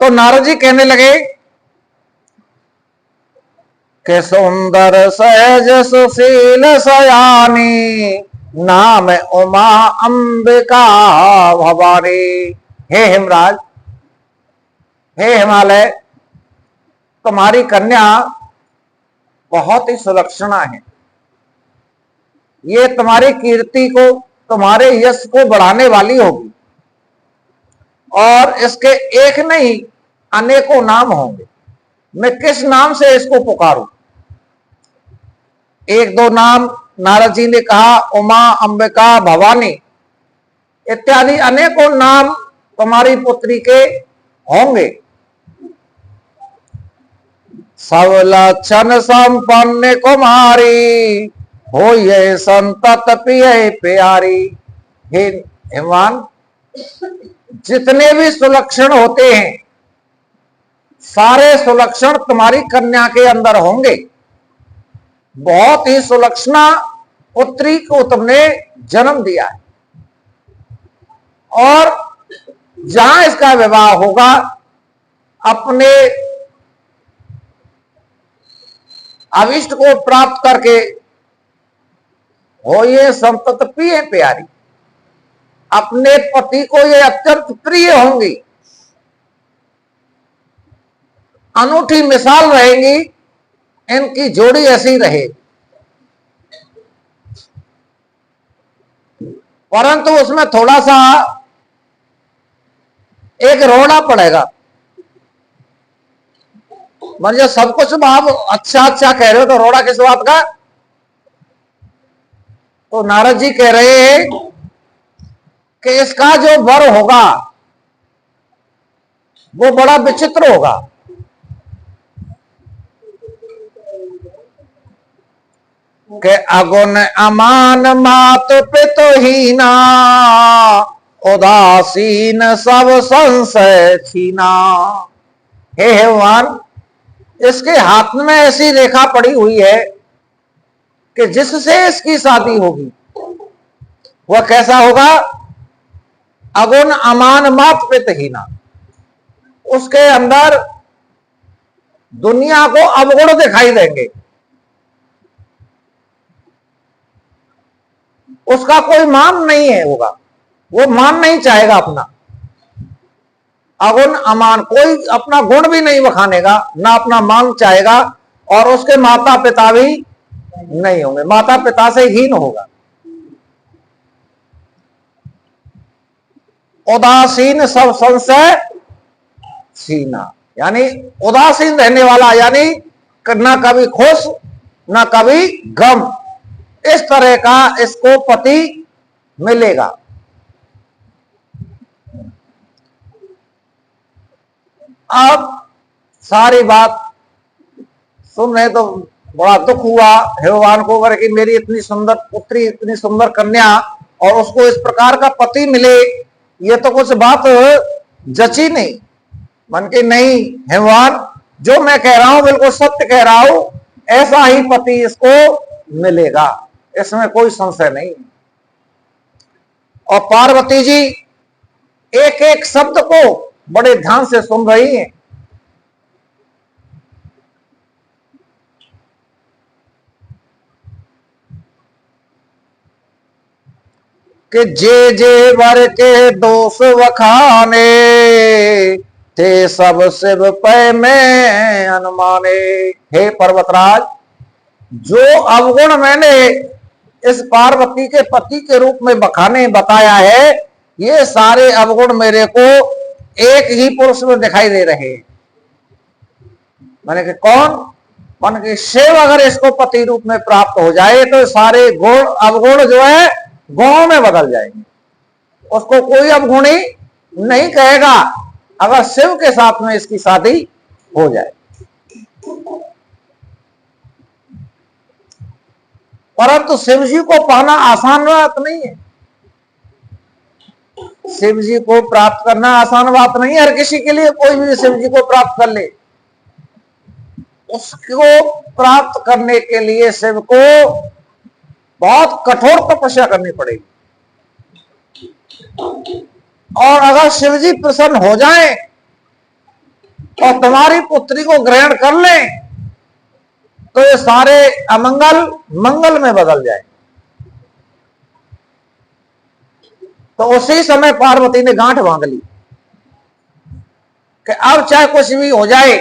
तो नारद जी कहने लगे कि सुंदर सहज सुशील सयानी, नाम उमा अंबिका भवानी। हे हिमराज, हे हिमालय, तुम्हारी कन्या बहुत ही सुलक्षणा है। ये तुम्हारी कीर्ति को, तुम्हारे यश को बढ़ाने वाली होगी और इसके एक नहीं अनेकों नाम होंगे। मैं किस नाम से इसको पुकारूं? एक दो नाम नारद जी ने कहा, उमा, अंबिका, भवानी इत्यादि अनेकों नाम तुम्हारी पुत्री के होंगे। सब लक्षण संपन्न कुमारी, हो ये संतत पिय प्यारी। हे हिमवान, जितने भी सुलक्षण होते हैं सारे सुलक्षण तुम्हारी कन्या के अंदर होंगे। बहुत ही सुलक्षणा पुत्री को तुमने जन्म दिया है और जहां इसका विवाह होगा अपने अभिष्ट को प्राप्त करके हो ये संतत पिए प्यारी, अपने पति को ये अत्यंत प्रिय होंगी, अनूठी मिसाल रहेंगी, इनकी जोड़ी ऐसी रहे। परंतु उसमें थोड़ा सा एक रोना पड़ेगा। मतलब सब कुछ आप अच्छा अच्छा कह रहे हो तो रोना किस बात का? तो नारद जी कह रहे हैं कि इसका जो वर होगा वो बड़ा विचित्र होगा। के अगुण अमान मात पितुहीना, उदासीन सब संशय छीना। हे भगवान, इसके हाथ में ऐसी रेखा पड़ी हुई है कि जिससे इसकी शादी होगी वह कैसा होगा? अगुण अमान मात पितहीना, उसके अंदर दुनिया को अवगुण दिखाई देंगे, उसका कोई मान नहीं है होगा, वो मान नहीं चाहेगा अपना। अगुण अमान, कोई अपना गुण भी नहीं बखानेगा, ना अपना मान चाहेगा, और उसके माता पिता भी नहीं होंगे, माता पिता से हीन होगा। उदासीन सब संशय छीना, यानी उदासीन रहने वाला, यानी ना कभी खुश ना कभी गम, इस तरह का इसको पति मिलेगा। अब सारी बात सुन रहे तो बड़ा दुख हुआ भगवान को कि मेरी इतनी सुंदर पुत्री, इतनी सुंदर कन्या, और उसको इस प्रकार का पति मिले, ये तो कुछ बात जची नहीं। मन के नहीं भगवान, जो मैं कह रहा हूं बिल्कुल सत्य कह रहा हूं, ऐसा ही पति इसको मिलेगा, इसमें कोई संशय नहीं। और पार्वती जी एक एक शब्द को बड़े ध्यान से सुन रही हैं। कि जे जे वर के दोष वखाने, थे सब शिव पै में अनुमाने। हे पर्वतराज, जो अवगुण मैंने इस पार्वती के पति के रूप में बखाने बताया है, ये सारे अवगुण मेरे को एक ही पुरुष में दिखाई दे रहे हैं। मैंने कि कौन? मन के शिव अगर इसको पति रूप में प्राप्त हो जाए तो सारे गुण अवगुण जो है गुणों में बदल जाएंगे, उसको कोई अवगुणी नहीं कहेगा अगर शिव के साथ में इसकी शादी हो जाए। परंतु शिव जी को पाना आसान बात नहीं है, शिव जी को प्राप्त करना आसान बात नहीं है। हर किसी के लिए कोई भी शिव जी को प्राप्त कर ले, उसको प्राप्त करने के लिए शिव को बहुत कठोर तपस्या करनी पड़ेगी। और अगर शिव जी प्रसन्न हो जाए और तुम्हारी पुत्री को ग्रहण कर ले तो ये सारे अमंगल मंगल में बदल जाए। तो उसी समय पार्वती ने गांठ बांध ली कि अब चाहे कुछ भी हो जाए,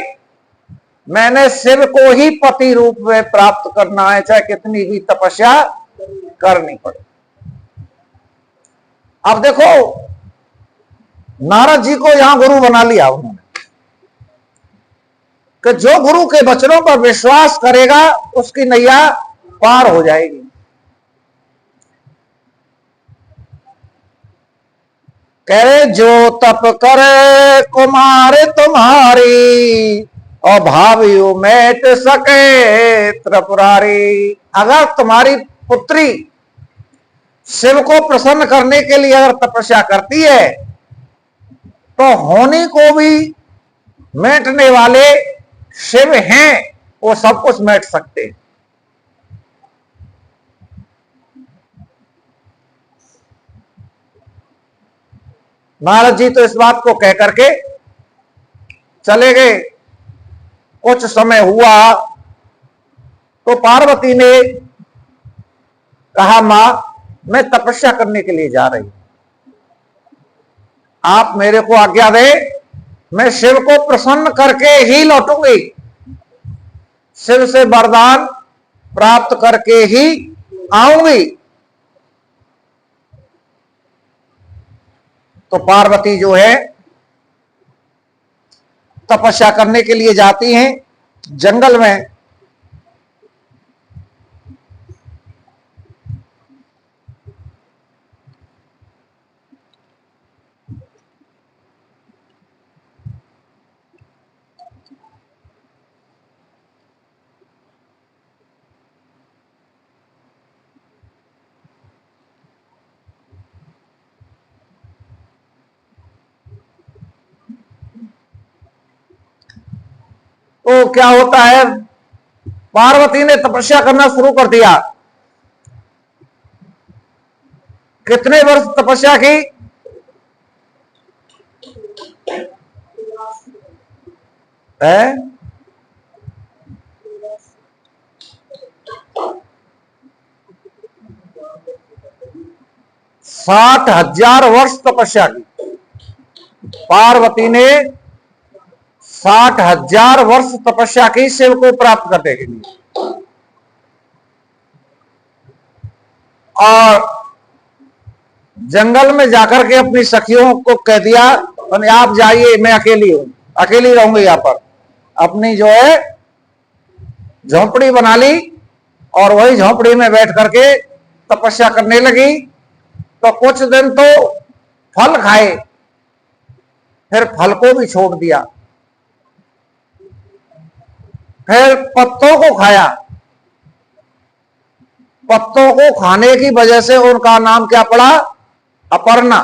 मैंने शिव को ही पति रूप में प्राप्त करना है, चाहे कितनी भी तपस्या करनी पड़े। अब देखो, नारद जी को यहां गुरु बना लिया उन्होंने कि जो गुरु के वचनों पर विश्वास करेगा उसकी नैया पार हो जाएगी। कहे जो तप करे कुमार तुम्हारी, और भावियो मैट सके त्रिपुरारी। अगर तुम्हारी पुत्री शिव को प्रसन्न करने के लिए अगर तपस्या करती है तो होनी को भी मेटने वाले शिव हैं, वो सब कुछ मेट सकते हैं। नारद जी तो इस बात को कह करके चले गए। कुछ समय हुआ तो पार्वती ने कहा मां मैं तपस्या करने के लिए जा रही हूं, आप मेरे को आज्ञा दे, मैं शिव को प्रसन्न करके ही लौटूंगी, शिव से वरदान प्राप्त करके ही आऊंगी। तो पार्वती जो है तपस्या करने के लिए जाती हैं जंगल में। तो क्या होता है, पार्वती ने तपस्या करना शुरू कर दिया। कितने वर्ष तपस्या की? है 60,000 वर्ष तपस्या की पार्वती ने। 60,000 वर्ष तपस्या की शिव को प्राप्त करने के लिए। और जंगल में जाकर के अपनी सखियों को कह दिया, आप जाइए, मैं अकेली हूं, अकेली रहूंगी यहां पर। अपनी जो है झोंपड़ी बना ली और वही झोंपड़ी में बैठ करके तपस्या करने लगी। तो कुछ दिन तो फल खाए, फिर फल को भी छोड़ दिया, फिर पत्तों को खाया। पत्तों को खाने की वजह से उनका नाम क्या पड़ा? अपर्णा।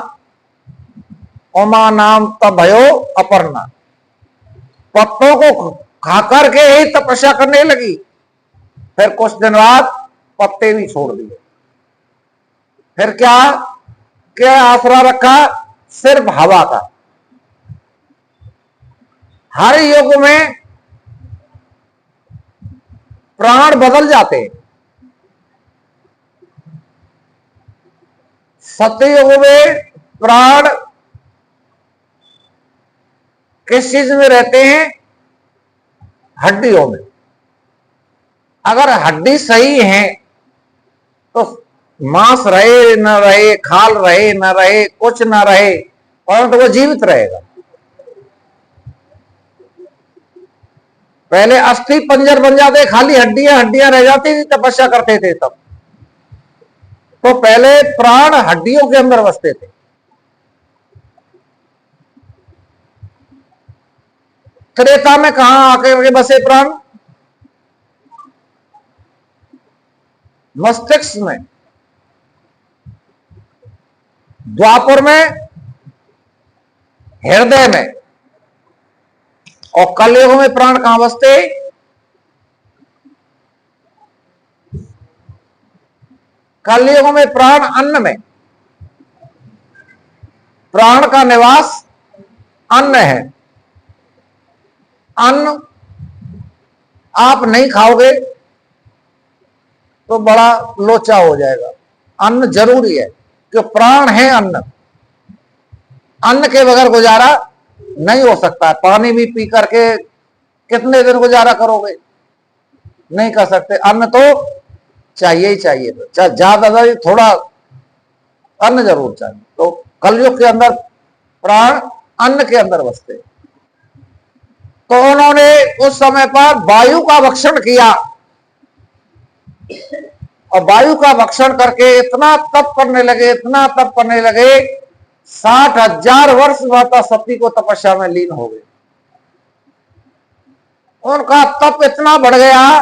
उमा नाम तब भयो अपर्णा। पत्तों को खा करके ही तपस्या करने लगी। फिर कुछ दिन बाद पत्ते भी छोड़ दिए। फिर क्या क्या आसरा रखा? सिर्फ हवा का। हर युग में प्राण बदल जाते हैं। सतयुग में प्राण किस चीज में रहते हैं? हड्डियों में। अगर हड्डी सही है तो मांस रहे न रहे, खाल रहे न रहे, कुछ न रहे, परंतु वो जीवित रहेगा। पहले अस्थि पंजर बन जाते, खाली हड्डियां हड्डियां रह जाती थी, तपस्या करते थे तब। तो पहले प्राण हड्डियों के अंदर बसते थे। त्रेता में कहां आकर बसे प्राण? मस्तिष्क में। द्वापर में हृदय में। और कलयुग में प्राण कहां बसते? कलयुग में प्राण अन्न में। प्राण का निवास अन्न है। अन्न आप नहीं खाओगे तो बड़ा लोचा हो जाएगा। अन्न जरूरी है, क्योंकि प्राण है अन्न। अन्न के बगैर गुजारा नहीं हो सकता। पानी भी पी करके कितने दिन गुजारा करोगे? नहीं कर सकते। अन्न तो चाहिए ही चाहिए, चाहे ज्यादा थोड़ा अन्न जरूर चाहिए। तो कलयुग के अंदर प्राण अन्न के अंदर बसते। तो उन्होंने उस समय पर वायु का भक्षण किया, और वायु का भक्षण करके इतना तप करने लगे, इतना तप करने लगे, 60,000 वर्ष माता सती को तपस्या में लीन हो गए। उनका तप इतना बढ़ गया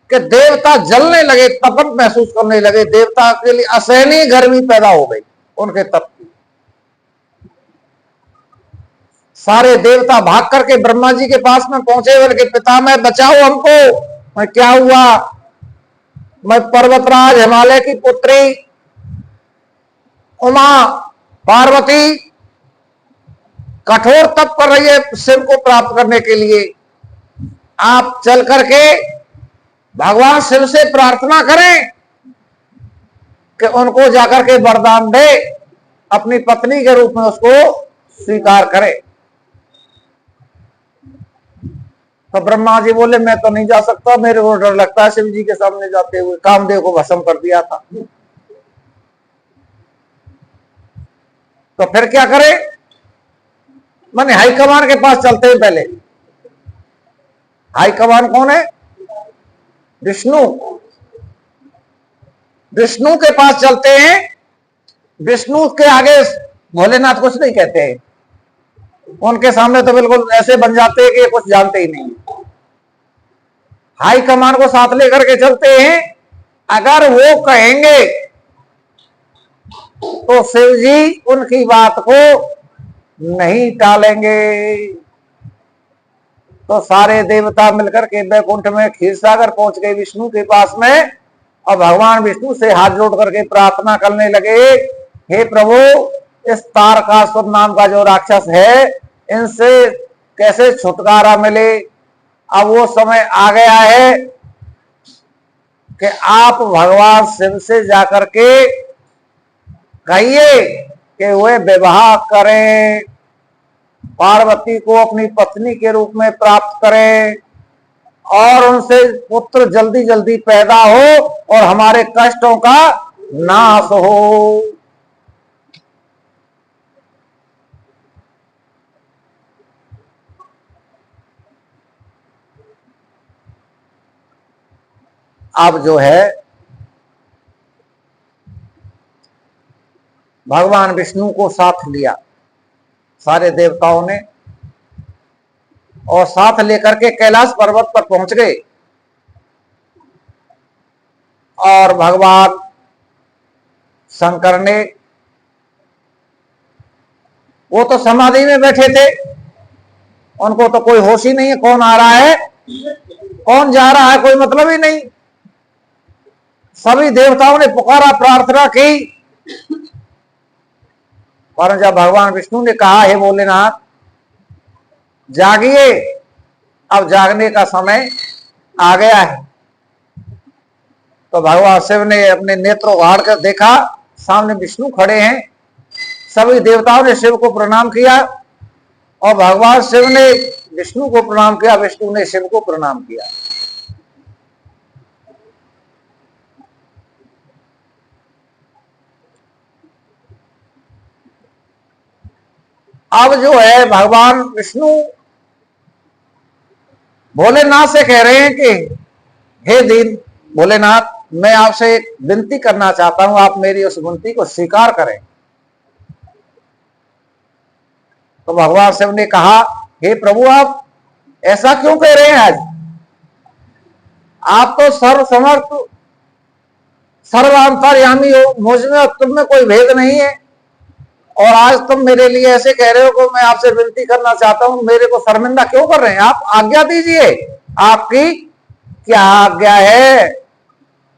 कि देवता जलने लगे, तपन महसूस करने लगे। देवता के लिए असहनीय गर्मी पैदा हो गई उनके तप की। सारे देवता भाग करके ब्रह्मा जी के पास में पहुंचे, बोले पितामह बचाओ हमको। मैं क्या हुआ? मैं पर्वतराज हिमालय की पुत्री उमा पार्वती कठोर तप कर रही है शिव को प्राप्त करने के लिए। आप चल करके भगवान शिव से प्रार्थना करें कि उनको जाकर के वरदान दे, अपनी पत्नी के रूप में उसको स्वीकार करे। तो ब्रह्मा जी बोले मैं तो नहीं जा सकता, मेरे को डर लगता है शिव जी के सामने जाते हुए। कामदेव को भस्म कर दिया था, तो फिर क्या करे? माने हाईकमान के पास चलते हैं पहले। हाईकमान कौन है? विष्णु। विष्णु के पास चलते हैं। विष्णु के आगे भोलेनाथ कुछ नहीं कहते हैं, उनके सामने तो बिल्कुल ऐसे बन जाते हैं कि कुछ जानते ही नहीं। हाई कमान को साथ लेकर के चलते हैं। अगर वो कहेंगे तो शिव जी उनकी बात को नहीं टालेंगे। तो सारे देवता मिलकर के बैकुंठ में क्षीर सागर पहुंच गए विष्णु के पास में, और भगवान विष्णु से हाथ जोड़ करके प्रार्थना करने लगे, हे प्रभु, इस तारकासुर नाम का जो राक्षस है, इनसे कैसे छुटकारा मिले। अब वो समय आ गया है कि आप भगवान शिव से जाकर के कहिए कि वे विवाह करें, पार्वती को अपनी पत्नी के रूप में प्राप्त करें, और उनसे पुत्र जल्दी जल्दी पैदा हो और हमारे कष्टों का नाश हो। अब जो है भगवान विष्णु को साथ लिया सारे देवताओं ने, और साथ लेकर के कैलाश पर्वत पर पहुंच गए। और भगवान शंकर ने, वो तो समाधि में बैठे थे, उनको तो कोई होश ही नहीं है कौन आ रहा है कौन जा रहा है, कोई मतलब ही नहीं। सभी देवताओं ने पुकारा, प्रार्थना की, पर जब भगवान विष्णु ने कहा, हे भोलेनाथ जागिए, अब जागने का समय आ गया है, तो भगवान शिव ने अपने नेत्रों उघाड़ कर देखा, सामने विष्णु खड़े हैं। सभी देवताओं ने शिव को प्रणाम किया, और भगवान शिव ने विष्णु को प्रणाम किया, विष्णु ने शिव को प्रणाम किया। अब जो है भगवान विष्णु भोलेनाथ से कह रहे हैं कि हे दीन भोलेनाथ, मैं आपसे एक विनती करना चाहता हूं, आप मेरी उस विनती को स्वीकार करें। तो भगवान शिव ने कहा, हे प्रभु, आप ऐसा क्यों कह रहे हैं? आज आप तो सर्व समर्थ सर्वांतर्यामी हो, मुझ में तुम में कोई भेद नहीं है, और आज तुम मेरे लिए ऐसे कह रहे हो कि मैं आपसे विनती करना चाहता हूं, मेरे को शर्मिंदा क्यों कर रहे हैं? आप आज्ञा दीजिए, आपकी क्या आज्ञा है,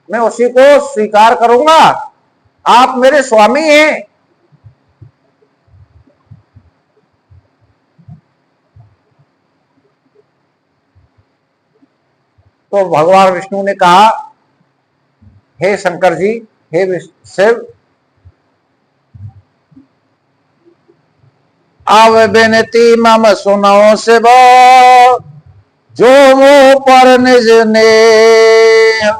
मैं उसी को स्वीकार करूंगा। आप मेरे स्वामी हैं। तो भगवान विष्णु ने कहा, हे शंकर जी, हे शिव, अब विनती मम सुनो शिव, जो मुंह पर निज ने,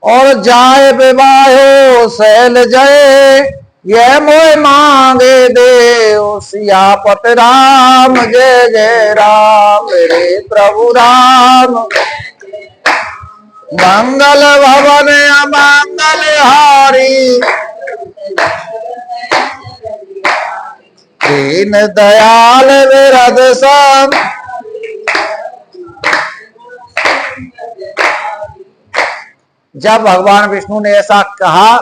और जाए विवाहो शैल जय, यह मोह मांगे देव सियापत राम। जय जय राम मेरे प्रभु राम, मंगल भवन अमंगल हारी, दीन दयाल विरद सम। जब भगवान विष्णु ने ऐसा कहा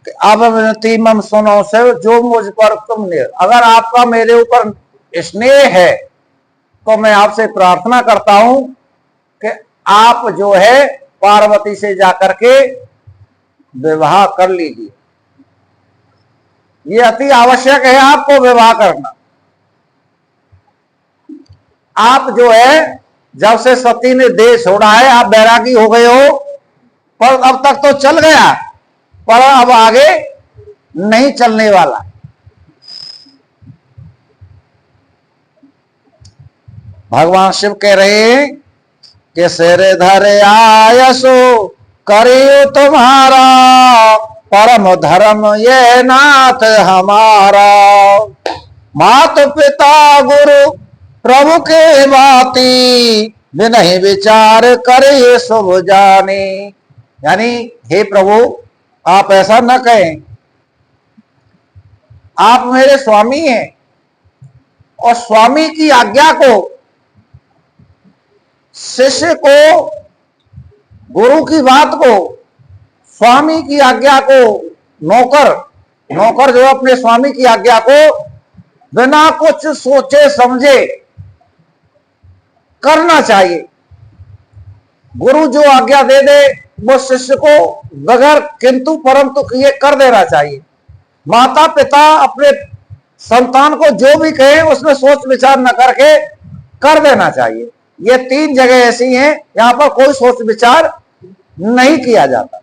कि अब विनती मम सुनो शिव, जो मुझ पर तुमने, अगर आपका मेरे ऊपर स्नेह है तो मैं आपसे प्रार्थना करता हूं कि आप जो है पार्वती से जाकर के विवाह कर लीजिए। ये अति आवश्यक है आपको विवाह करना। आप जो है जब से सती ने देह छोड़ा है, आप बैरागी हो गए हो, पर अब तक तो चल गया, पर अब आगे नहीं चलने वाला। भगवान शिव कह रहे हैं कि सिर धरे आयसो करियो तुम्हारा, परम धर्म ये नाथ हमारा। मात पिता गुरु प्रभु के बाती, बिनहि विचार करे शुभ जाने। यानी हे प्रभु, आप ऐसा न कहें, आप मेरे स्वामी हैं और स्वामी की आज्ञा को, शिष्य को, गुरु की बात को, स्वामी की आज्ञा को, नौकर जो अपने स्वामी की आज्ञा को बिना कुछ सोचे समझे करना चाहिए। गुरु जो आज्ञा दे दे वो शिष्य को बगैर किंतु परंतु किए कर देना चाहिए। माता पिता अपने संतान को जो भी कहे उसमें सोच विचार न करके कर देना चाहिए। ये 3 जगह ऐसी हैं यहां पर कोई सोच विचार नहीं किया जाता,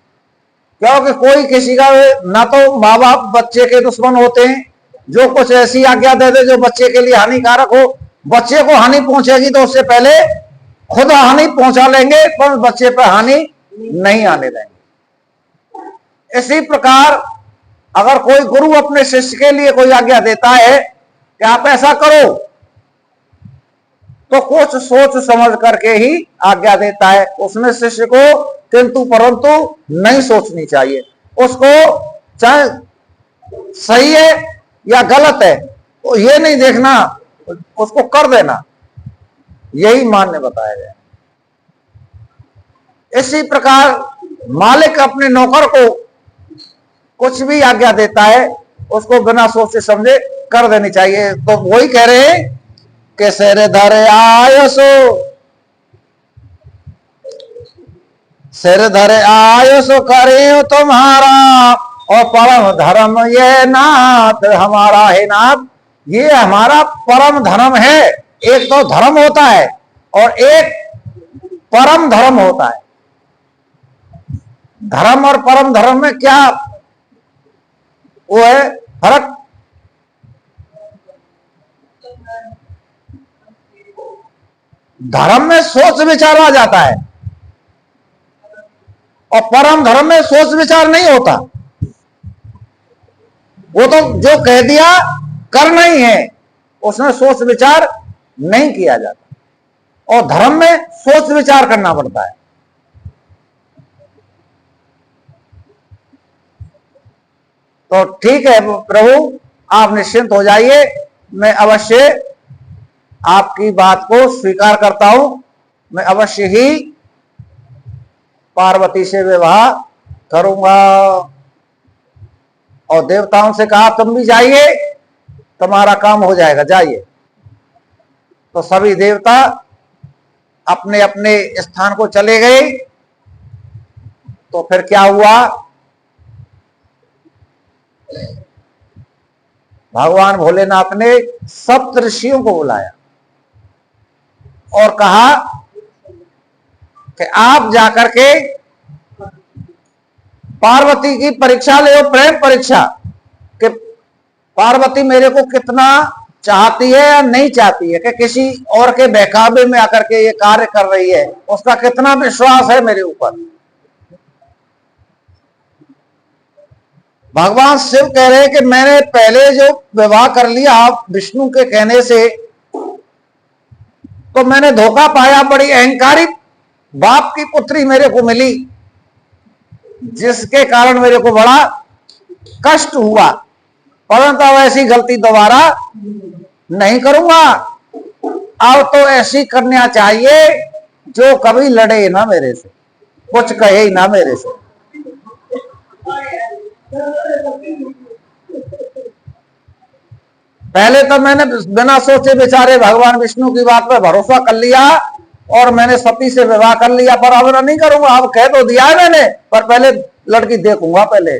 क्योंकि कोई किसी का ना तो माँ बाप बच्चे के दुश्मन होते हैं, जो कुछ ऐसी आज्ञा दे दे जो बच्चे के लिए हानिकारक हो, बच्चे को हानि पहुंचेगी तो उससे पहले खुद हानि पहुंचा लेंगे, पर बच्चे पर हानि नहीं आने देंगे। इसी प्रकार अगर कोई गुरु अपने शिष्य के लिए कोई आज्ञा देता है कि आप ऐसा करो, तो कुछ सोच समझ करके ही आज्ञा देता है। उसमें शिष्य को किंतु परंतु नहीं सोचनी चाहिए। उसको चाहे सही है या गलत है तो ये नहीं देखना, उसको कर देना, यही मान्य बताया गया। इसी प्रकार मालिक अपने नौकर को कुछ भी आज्ञा देता है उसको बिना सोचे समझे कर देनी चाहिए। तो वही कह रहे हैं कि सिर धरे आयसो, सिर धरे आयसो करे तुम्हारा, और परम धर्म ये नाथ हमारा। है नाथ, ये हमारा परम धर्म है। एक तो धर्म होता है और एक परम धर्म होता है। धर्म और परम धर्म में क्या वो है फर्क? धर्म में सोच विचार आ जाता है और परम धर्म में सोच विचार नहीं होता। वो तो जो कह दिया करना ही है, उसमें सोच विचार नहीं किया जाता, और धर्म में सोच विचार करना पड़ता है। तो ठीक है प्रभु, आप निश्चिंत हो जाइए, मैं अवश्य आपकी बात को स्वीकार करता हूं। मैं अवश्य ही पार्वती से विवाह करूंगा। और देवताओं से कहा तुम भी जाइए, तुम्हारा काम हो जाएगा, जाइए। तो सभी देवता अपने अपने स्थान को चले गए। तो फिर क्या हुआ? भगवान भोलेनाथ ने सप्त ऋषियों को बुलाया और कहा कि आप जाकर के पार्वती की परीक्षा ले, प्रेम परीक्षा, कि पार्वती मेरे को कितना चाहती है या नहीं चाहती है, कि किसी और के बहकावे में आकर के ये कार्य कर रही है, उसका कितना विश्वास है मेरे ऊपर। भगवान शिव कह रहे हैं कि मैंने पहले जो विवाह कर लिया आप विष्णु के कहने से, तो मैंने धोखा पाया। बड़ी अहंकारी बाप की पुत्री मेरे को मिली, जिसके कारण मेरे को बड़ा कष्ट हुआ, परंतु अब ऐसी गलती दोबारा नहीं करूंगा। अब तो ऐसी कन्या चाहिए जो कभी लड़े ना मेरे से, कुछ कहे ही ना मेरे से। पहले तो मैंने बिना सोचे विचारे भगवान विष्णु की बात पर भरोसा कर लिया और मैंने सती से विवाह कर लिया, पर अब नहीं करूंगा। अब कह तो दिया है मैंने, पर पहले लड़की देखूंगा पहले।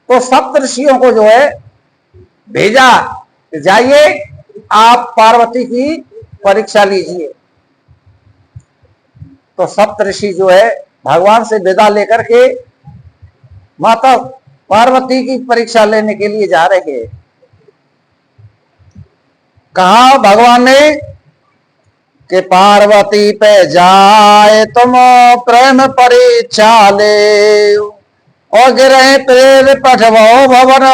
तो सप्त ऋषियों को जो है भेजा, जाइए आप पार्वती की परीक्षा लीजिए। तो सप्तऋषि जो है भगवान से विदा लेकर के माता पार्वती की परीक्षा लेने के लिए जा रहे हैं। कहा भगवान ने कि पार्वती पे जाए तुम प्रेम परीक्षा ले, और गिरे प्रेम पठवो भवन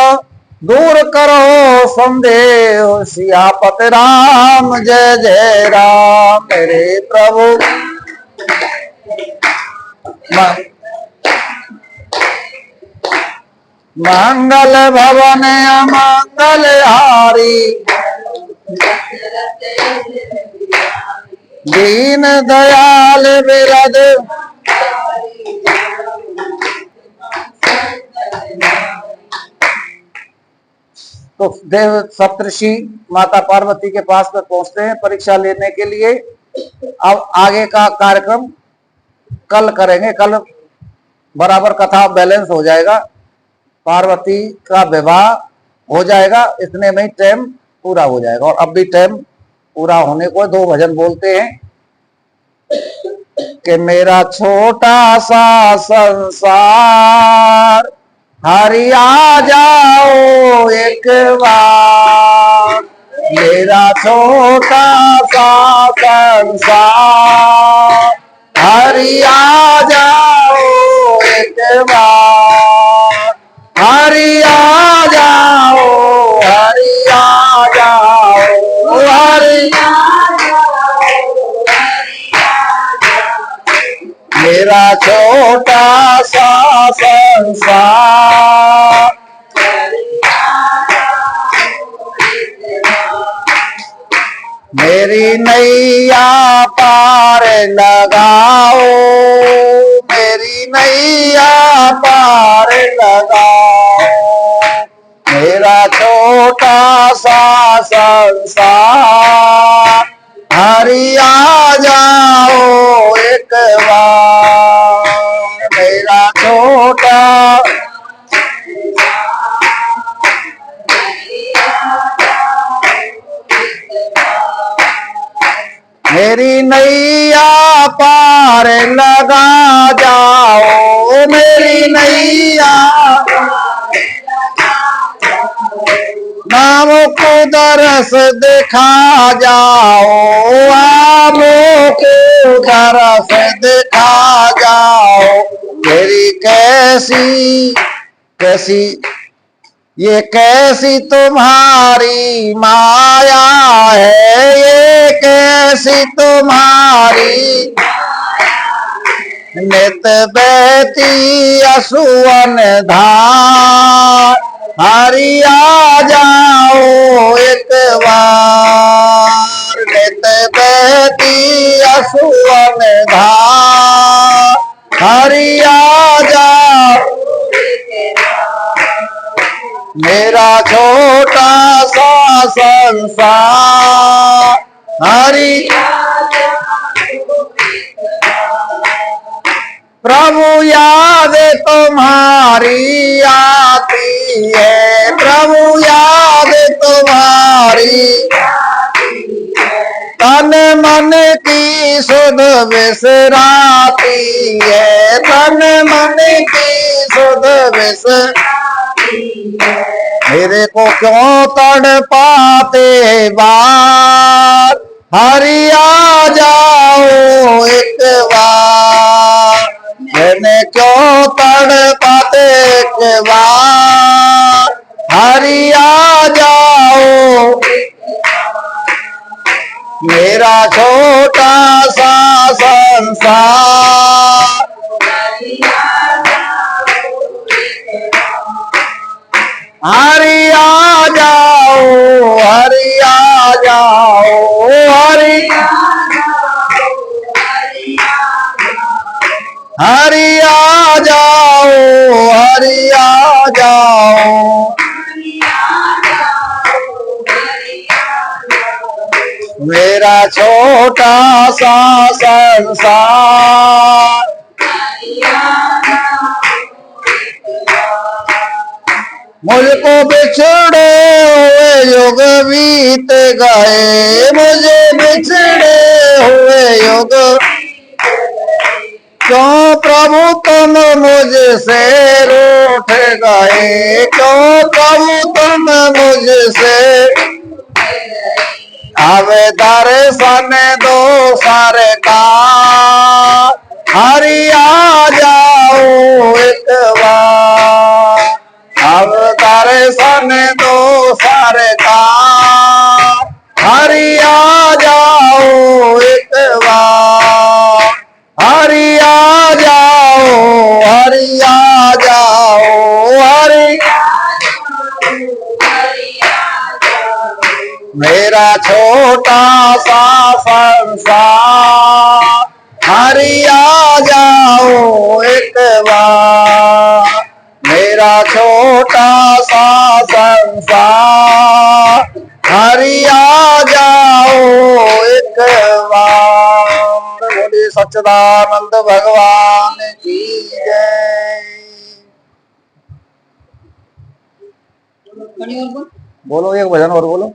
दूर करो संदेह। सियापति राम जय जय राम मेरे प्रभु। मंगल भवन अमंगल हारी, दीन दयाल विरद। तो देव सप्तऋषि माता पार्वती के पास में पहुंचते हैं परीक्षा लेने के लिए। अब आगे का कार्यक्रम कल करेंगे, कल बराबर कथा बैलेंस हो जाएगा, पार्वती का विवाह हो जाएगा, इतने में ही टाइम पूरा हो जाएगा। और अब भी टाइम पूरा होने को 2 भजन बोलते हैं कि मेरा छोटा सा संसार हरि आ जाओ एक बार। मेरा छोटा सा संसार हरि आ जाओ एक बार। हरि आ जाओ, हरि आ जाओ, हरि मेरा छोटा सा संसार। मेरी नैया पार लगाओ, मेरी नैया पार लगाओ। मेरा छोटा सा संसार हरि आ जाओ एक बार। मेरा छोटा मेरी नैया पार लगा जाओ, मेरी नैया नाम को दरस दिखा जाओ, आमों को दरस दिखा जाओ। मेरी कैसी कैसी ये कैसी तुम्हारी माया है, ये कैसी तुम्हारी नित बहती असुवन धार। हरि आ जाओ एक बार। नित बहती असुवन धार। हरि आ जाओ मेरा छोटा सा संसार हरि। प्रभु याद तुम्हारी आती है, प्रभु याद तुम्हारी तन मन की सुध विसराती है, तन मन की सुध मेरे को क्यों तड़ पाते बार। हरि आ जाओ एक बार। मैंने क्यों तड़ पाते एक बार। हरि आ जाओ मेरा छोटा सा संसार। हरि आ जाओ, हरि आ जाओ, हरि हरि आ जाओ, हरि आ जाओ। मेरा छोटा सा संसार मुझको बिछड़े हुए युग बीत गए, मुझे बिछड़े हुए युग क्यों प्रभु तुम मुझसे रूठ गए, क्यों प्रभु तुम मुझसे, अब दर्शन दो सरकार, हरि आ जाओ एक बार, अब दर्शन दो सरकार, हरि आ जाओ एक बार, हरि आ जाओ, हरि आ जाओ, हरि मेरा छोटा सा संसार, हरि आ जाओ एक बार, मेरा छोटा सा संसार, हरि आ जाओ एक बार। बोलिए सच्चिदानंद भगवान की जय। बोलो एक भजन और बोलो,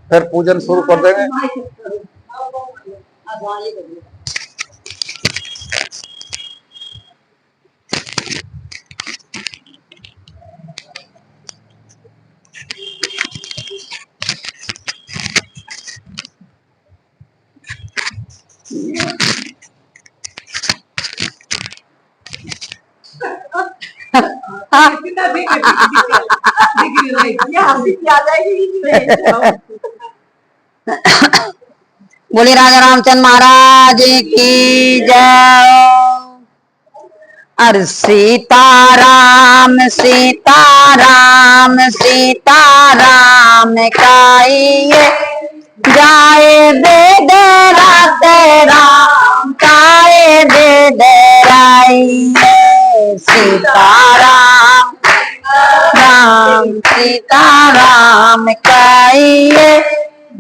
फिर पूजन शुरू कर देंगे। बोले राजा रामचंद्र महाराज की जय। अरे सीताराम सीताराम सीताराम काइए जाए वेद रात राम काए वेद राइए। सीताराम राम सीताराम काइए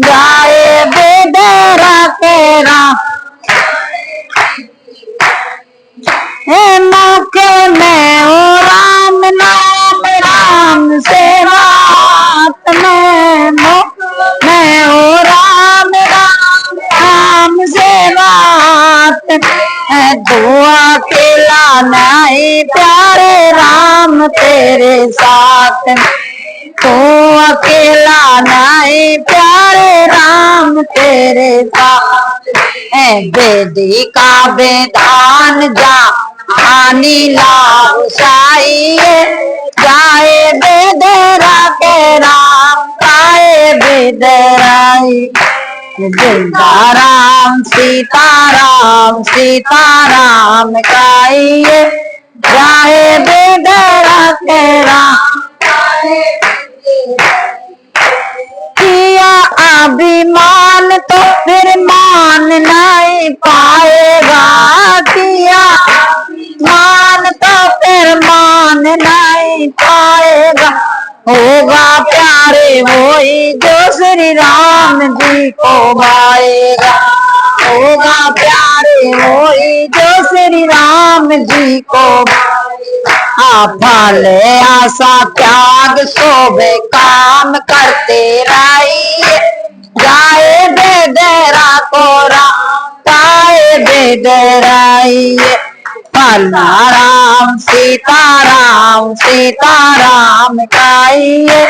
जाए वेद रात राम मौके में ओ राम नाम राम से रात में मैं ओ राम राम राम से रात तू अकेला नहीं प्यारे राम तेरे साथ, तू अकेला नहीं प्यारे राम तेरे साथ। वेदी का विधान जा आनी लाशाइए जाए बेदरा के राम पाए बेदराई। सीताराम सीताराम सीताराम काइए जाए बेदरा के राम किया अभिमान तो फिर मान नहीं पाएगा, किया मान तो फिर मान नहीं पाएगा। होगा प्यारे वही जो श्री राम जी को भाएगा, होगा प्यारे वही जो श्री राम जी को फल आशा त्याग शोभे काम करते रहिए जाए बेदरा को राम पाए बेदराइए। फला राम सीताराम सीताराम काइए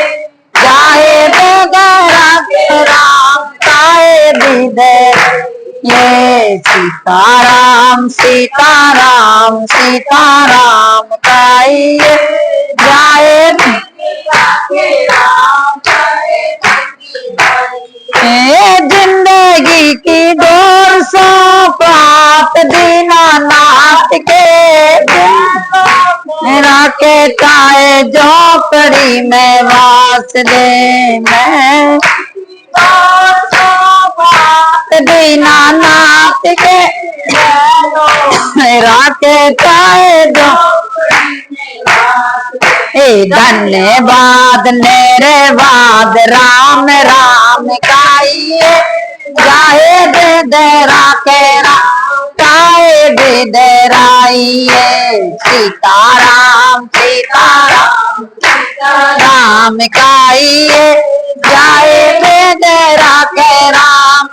जाए बेदरा के राम पाए बेदर। ये सीताराम सीताराम सीताराम काइए जाए जिंदगी की डोर सो पात दीनानाथ के मेरा के चाहे झोपड़ी में वास दे। मैं दीनानाथ के मेरा के चाहे जो धन्यवाद मेरे बाद राम राम काइए जाए बेदरा के राम काए बेदराइए। सीताराम सीताराम सीताराम काइए जाए बेदरा के राम